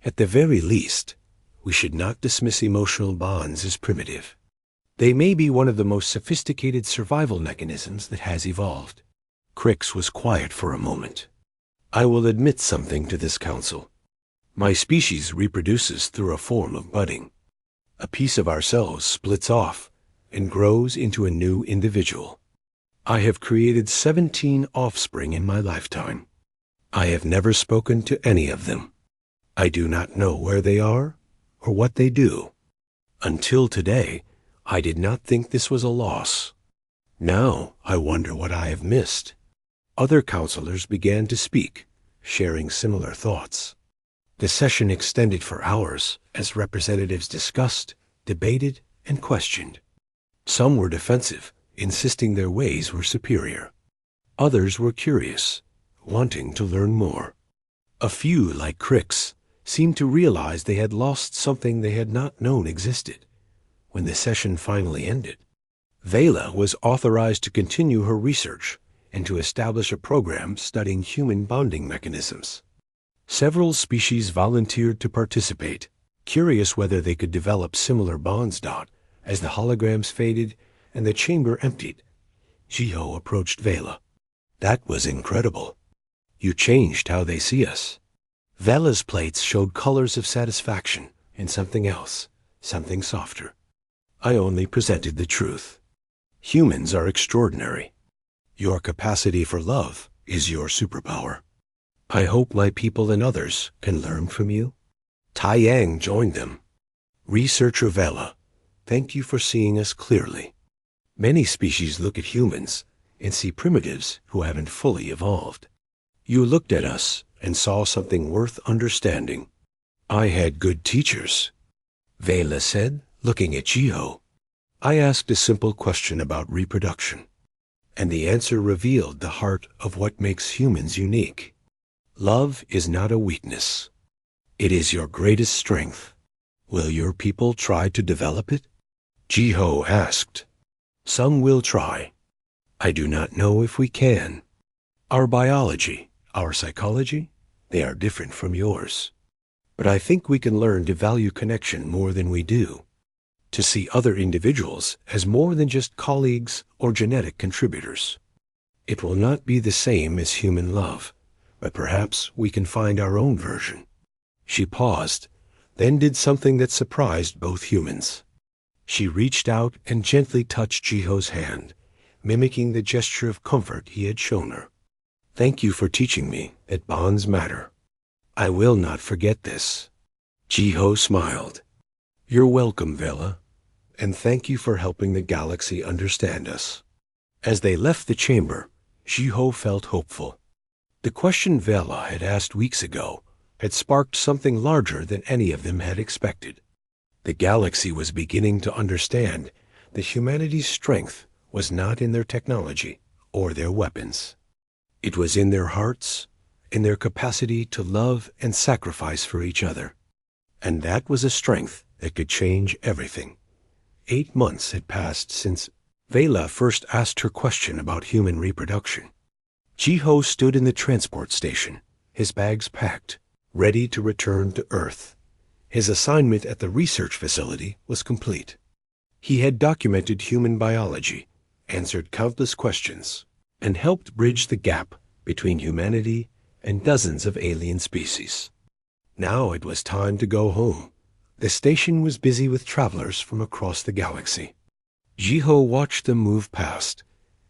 At the very least, we should not dismiss emotional bonds as primitive. They may be one of the most sophisticated survival mechanisms that has evolved. Crix was quiet for a moment. I will admit something to this council. My species reproduces through a form of budding. A piece of ourselves splits off and grows into a new individual. I have created 17 offspring in my lifetime. I have never spoken to any of them. I do not know where they are or what they do. Until today, I did not think this was a loss. Now I wonder what I have missed. Other counselors began to speak, sharing similar thoughts. The session extended for hours as representatives discussed, debated, and questioned. Some were defensive, insisting their ways were superior. Others were curious, wanting to learn more. A few, like Crix, seemed to realize they had lost something they had not known existed. When the session finally ended, Vela was authorized to continue her research and to establish a program studying human bonding mechanisms. Several species volunteered to participate, curious whether they could develop similar bonds. As the holograms faded and the chamber emptied, Jiho approached Vela. That was incredible. You changed how they see us. Vela's plates showed colors of satisfaction and something else, something softer. I only presented the truth. Humans are extraordinary. Your capacity for love is your superpower. I hope my people and others can learn from you. Tai Yang joined them. Researcher Vela, thank you for seeing us clearly. Many species look at humans and see primitives who haven't fully evolved. You looked at us and saw something worth understanding. I had good teachers, Vela said, looking at Jiho. I asked a simple question about reproduction, and the answer revealed the heart of what makes humans unique. Love is not a weakness. It is your greatest strength. Will your people try to develop it? Jiho asked. Some will try. I do not know if we can. Our biology, our psychology, they are different from yours. But I think we can learn to value connection more than we do, to see other individuals as more than just colleagues or genetic contributors. It will not be the same as human love, but perhaps we can find our own version. She paused, then did something that surprised both humans. She reached out and gently touched Jiho's hand, mimicking the gesture of comfort he had shown her. Thank you for teaching me that bonds matter. I will not forget this. Jiho smiled. You're welcome, Vela, and thank you for helping the galaxy understand us. As they left the chamber, Jiho felt hopeful. The question Vela had asked weeks ago had sparked something larger than any of them had expected. The galaxy was beginning to understand that humanity's strength was not in their technology or their weapons. It was in their hearts, in their capacity to love and sacrifice for each other. And that was a strength that could change everything. 8 months had passed since Vela first asked her question about human reproduction. Jiho stood in the transport station, his bags packed, ready to return to Earth. His assignment at the research facility was complete. He had documented human biology, answered countless questions, and helped bridge the gap between humanity and dozens of alien species. Now it was time to go home. The station was busy with travelers from across the galaxy. Jiho watched them move past,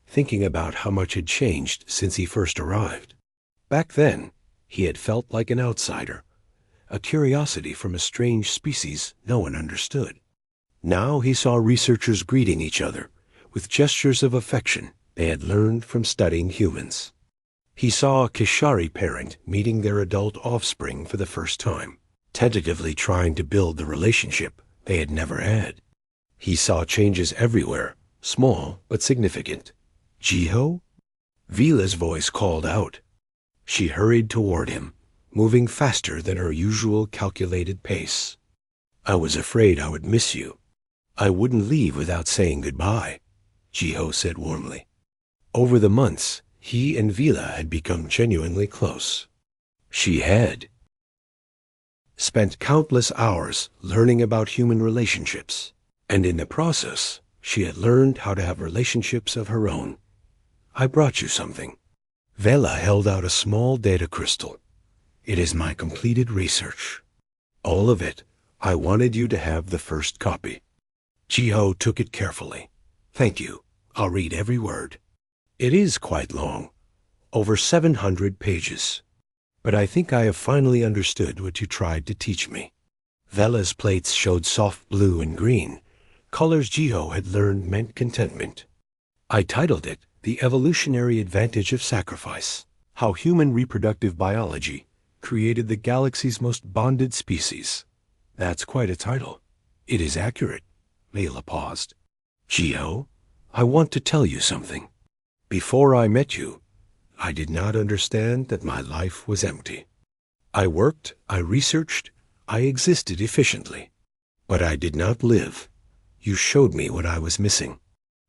thinking about how much had changed since he first arrived. Back then, he had felt like an outsider, a curiosity from a strange species no one understood. Now he saw researchers greeting each other with gestures of affection they had learned from studying humans. He saw a Kishari parent meeting their adult offspring for the first time, tentatively trying to build the relationship they had never had. He saw changes everywhere, small but significant. Jiho? Vila's voice called out. She hurried toward him, moving faster than her usual calculated pace. I was afraid I would miss you. I wouldn't leave without saying goodbye, Jiho said warmly. Over the months, he and Vila had become genuinely close. She had spent countless hours learning about human relationships, and in the process, she had learned how to have relationships of her own. I brought you something. Vela held out a small data crystal. It is my completed research. All of it. I wanted you to have the first copy. Jiho took it carefully. Thank you. I'll read every word. It is quite long, over 700 pages. But I think I have finally understood what you tried to teach me. Vela's plates showed soft blue and green, colors Jiho had learned meant contentment. I titled it The Evolutionary Advantage of Sacrifice, How Human Reproductive Biology Created the Galaxy's Most Bonded Species. That's quite a title. It is accurate. Vela paused. Jiho, I want to tell you something. Before I met you, I did not understand that my life was empty. I worked, I researched, I existed efficiently. But I did not live. You showed me what I was missing.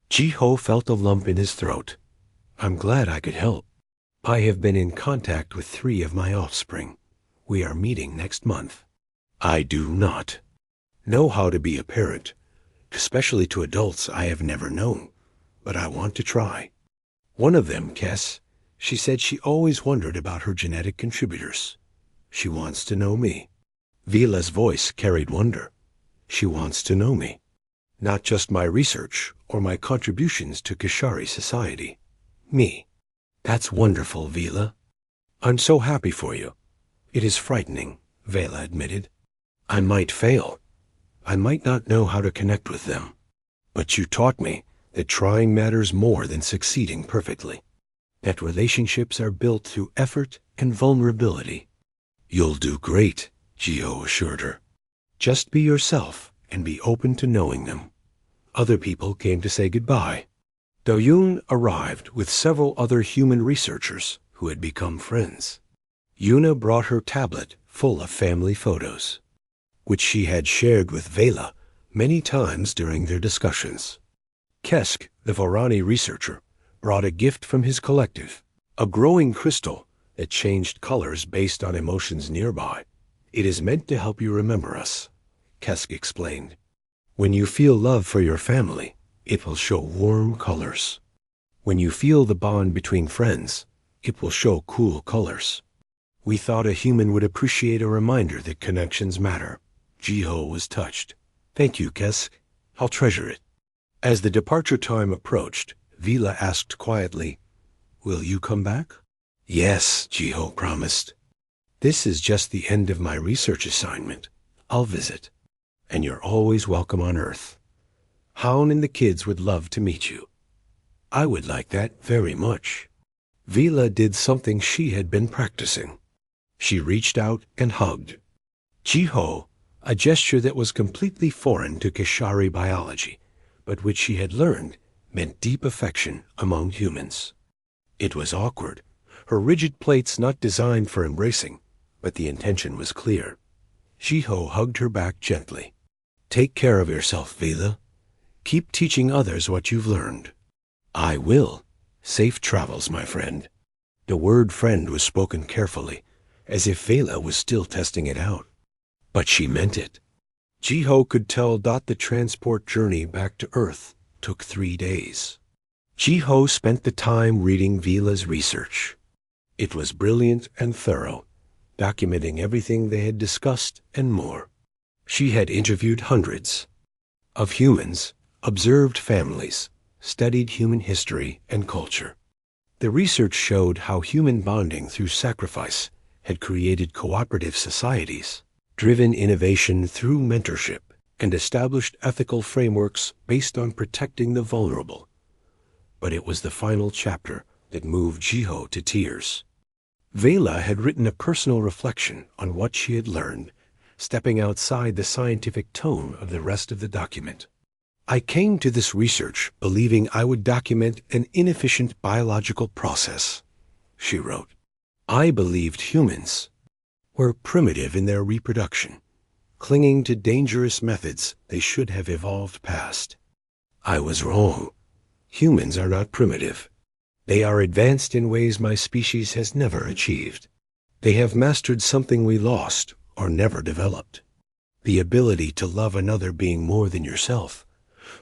Jiho felt a lump in his throat. I'm glad I could help. I have been in contact with 3 of my offspring. We are meeting next month. I do not know how to be a parent, especially to adults I have never known, but I want to try. One of them, Kes, she said she always wondered about her genetic contributors. She wants to know me. Vila's voice carried wonder. She wants to know me. Not just my research or my contributions to Kishari society. Me. That's wonderful, Vila. I'm so happy for you. It is frightening, Vela admitted. I might fail. I might not know how to connect with them. But you taught me that trying matters more than succeeding perfectly. That relationships are built through effort and vulnerability. You'll do great, Jiho assured her. Just be yourself and be open to knowing them. Other people came to say goodbye. Doyoon arrived with several other human researchers who had become friends. Yuna brought her tablet full of family photos, which she had shared with Vela many times during their discussions. Kesk, the Vorani researcher, brought a gift from his collective, a growing crystal that changed colors based on emotions nearby. It is meant to help you remember us, Kesk explained. When you feel love for your family, it will show warm colors. When you feel the bond between friends, it will show cool colors. We thought a human would appreciate a reminder that connections matter. Jiho was touched. Thank you, Kesk. I'll treasure it. As the departure time approached, Vila asked quietly, Will you come back? Yes, Jiho promised. This is just the end of my research assignment. I'll visit. And you're always welcome on Earth. Haun and the kids would love to meet you. I would like that very much. Vila did something she had been practicing. She reached out and hugged. Jiho, a gesture that was completely foreign to Kishari biology, but which she had learned meant deep affection among humans. It was awkward, her rigid plates not designed for embracing, but the intention was clear. Jiho hugged her back gently. Take care of yourself, Vila. Keep teaching others what you've learned. I will. Safe travels, my friend. The word friend was spoken carefully, as if Vela was still testing it out. But she meant it. Jiho could tell the transport journey back to Earth took 3 days. Jiho spent the time reading Vila's research. It was brilliant and thorough, documenting everything they had discussed and more. She had interviewed hundreds of humans, observed families, studied human history and culture. The research showed how human bonding through sacrifice had created cooperative societies, driven innovation through mentorship, and established ethical frameworks based on protecting the vulnerable. But it was the final chapter that moved Jiho to tears. Vela had written a personal reflection on what she had learned, stepping outside the scientific tone of the rest of the document. I came to this research believing I would document an inefficient biological process, she wrote. I believed humans were primitive in their reproduction, clinging to dangerous methods they should have evolved past. I was wrong. Humans are not primitive. They are advanced in ways my species has never achieved. They have mastered something we lost or never developed. The ability to love another being more than yourself,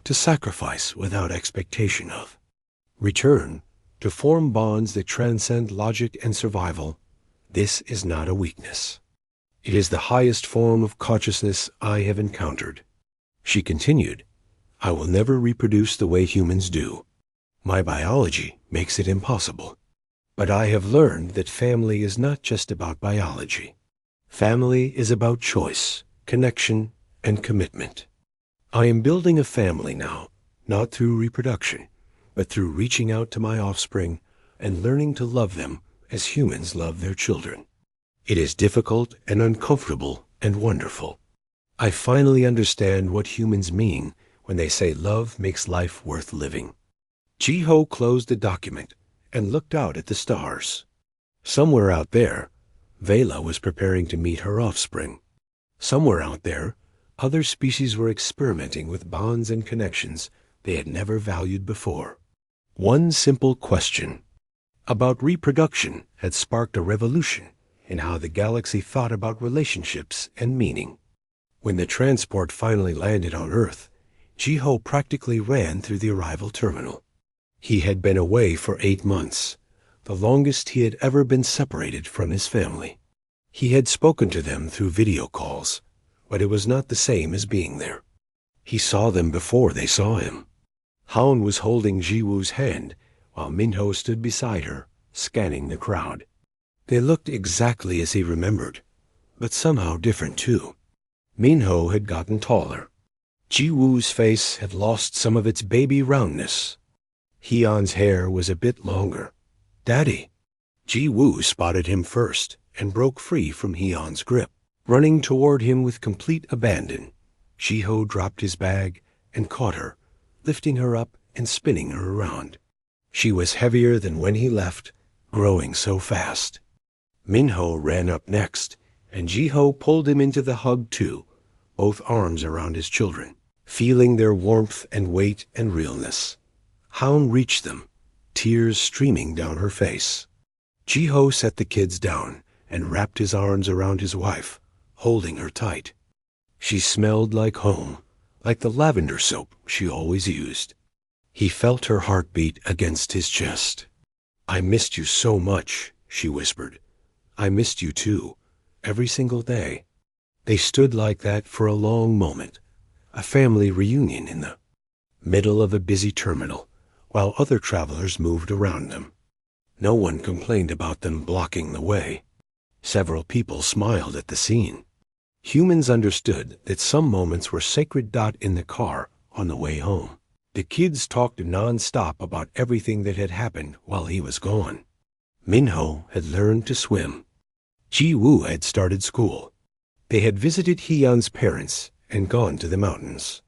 to sacrifice without expectation of return, to form bonds that transcend logic and survival. This is not a weakness. It is the highest form of consciousness I have encountered. She continued, I will never reproduce the way humans do. My biology makes it impossible. But I have learned that family is not just about biology. Family is about choice, connection, and commitment. I am building a family now, not through reproduction, but through reaching out to my offspring and learning to love them as humans love their children. It is difficult and uncomfortable and wonderful. I finally understand what humans mean when they say love makes life worth living. Jiho closed the document and looked out at the stars. Somewhere out there, Vela was preparing to meet her offspring. Somewhere out there, other species were experimenting with bonds and connections they had never valued before. One simple question about reproduction had sparked a revolution in how the galaxy thought about relationships and meaning. When the transport finally landed on Earth, Jiho practically ran through the arrival terminal. He had been away for 8 months, the longest he had ever been separated from his family. He had spoken to them through video calls, but it was not the same as being there. He saw them before they saw him. Haon was holding Jiwoo's hand while Minho stood beside her, scanning the crowd. They looked exactly as he remembered, but somehow different too. Minho had gotten taller. Jiwoo's face had lost some of its baby roundness. Hyun's hair was a bit longer. Daddy! Jiwoo spotted him first and broke free from Hyun's grip. Running toward him with complete abandon, Jiho dropped his bag and caught her, lifting her up and spinning her around. She was heavier than when he left, growing so fast. Minho ran up next, and Jiho pulled him into the hug too, both arms around his children, feeling their warmth and weight and realness. Haon reached them, tears streaming down her face. Jiho set the kids down and wrapped his arms around his wife, holding her tight. She smelled like home, like the lavender soap she always used. He felt her heartbeat against his chest. I missed you so much, she whispered. I missed you too, every single day. They stood like that for a long moment, a family reunion in the middle of a busy terminal, while other travelers moved around them. No one complained about them blocking the way. Several people smiled at the scene. Humans understood that some moments were sacred. In the car on the way home, the kids talked non-stop about everything that had happened while he was gone. Minho had learned to swim. Jiwoo had started school. They had visited Hyun's parents and gone to the mountains.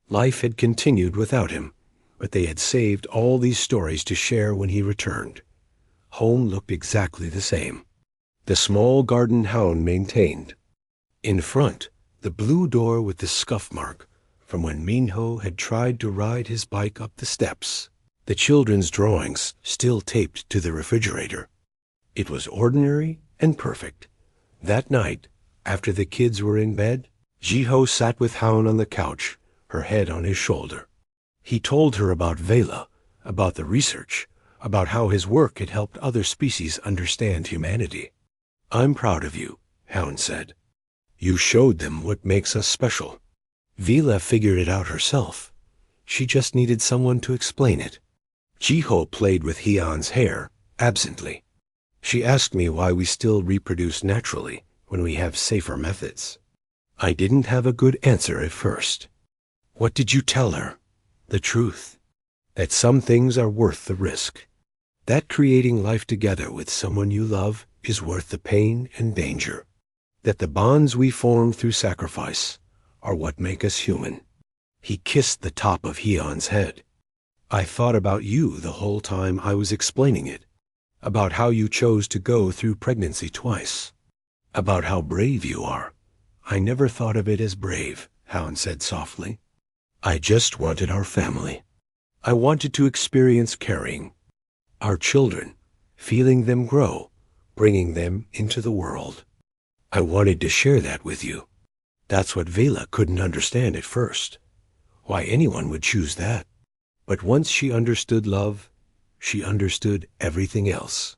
Life had continued without him, but they had saved all these stories to share when he returned. Home looked exactly the same. The small garden Haon maintained. In front, the blue door with the scuff mark from when Minho had tried to ride his bike up the steps. The children's drawings still taped to the refrigerator. It was ordinary and perfect. That night, after the kids were in bed, Jiho sat with Haon on the couch, her head on his shoulder. He told her about Vela, about the research, about how his work had helped other species understand humanity. I'm proud of you, Haon said. You showed them what makes us special. Vela figured it out herself. She just needed someone to explain it. Jiho played with Hyun's hair, absently. She asked me why we still reproduce naturally when we have safer methods. I didn't have a good answer at first. What did you tell her? The truth. That some things are worth the risk. That creating life together with someone you love is worth the pain and danger. That the bonds we form through sacrifice are what make us human. He kissed the top of Heon's head. I thought about you the whole time I was explaining it, about how you chose to go through pregnancy twice, about how brave you are. I never thought of it as brave, Hound said softly. I just wanted our family. I wanted to experience carrying our children, feeling them grow, bringing them into the world. I wanted to share that with you. That's what Vela couldn't understand at first, why anyone would choose that. But once she understood love, she understood everything else.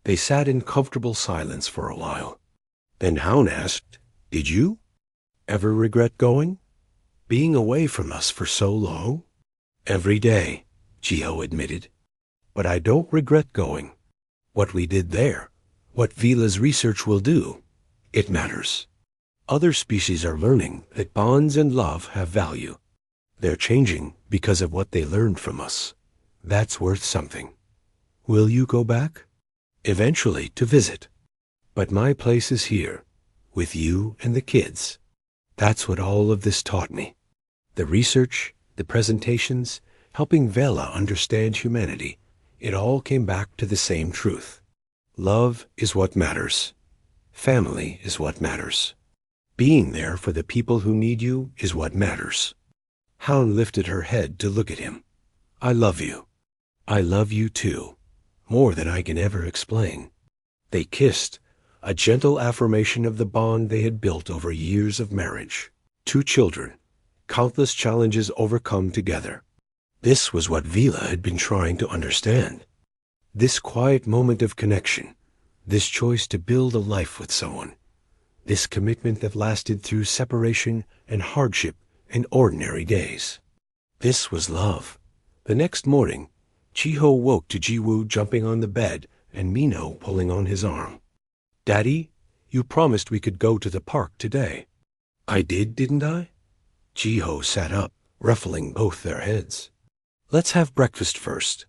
They sat in comfortable silence for a while. Then Hound asked, "Did you ever regret going? Being away from us for so long?" "Every day," Jiho admitted. "But I don't regret going. What we did there, what Vela's research will do, it matters. Other species are learning that bonds and love have value. They're changing because of what they learned from us. That's worth something. Will you go back?" "Eventually, to visit. But my place is here, with you and the kids." That's what all of this taught me. The research, the presentations, helping Vela understand humanity, it all came back to the same truth. Love is what matters. Family is what matters. Being there for the people who need you is what matters. Hound lifted her head to look at him. "I love you. I love you too, more than I can ever explain." They kissed, a gentle affirmation of the bond they had built over years of marriage. Two children, countless challenges overcome together. This was what Vela had been trying to understand. This quiet moment of connection, this choice to build a life with someone, this commitment that lasted through separation and hardship and ordinary days. This was love. The next morning, Chiho woke to Jiwoo jumping on the bed and Mino pulling on his arm. "Daddy, you promised we could go to the park today." "I did, didn't I?" Jiho sat up, ruffling both their heads. "Let's have breakfast first.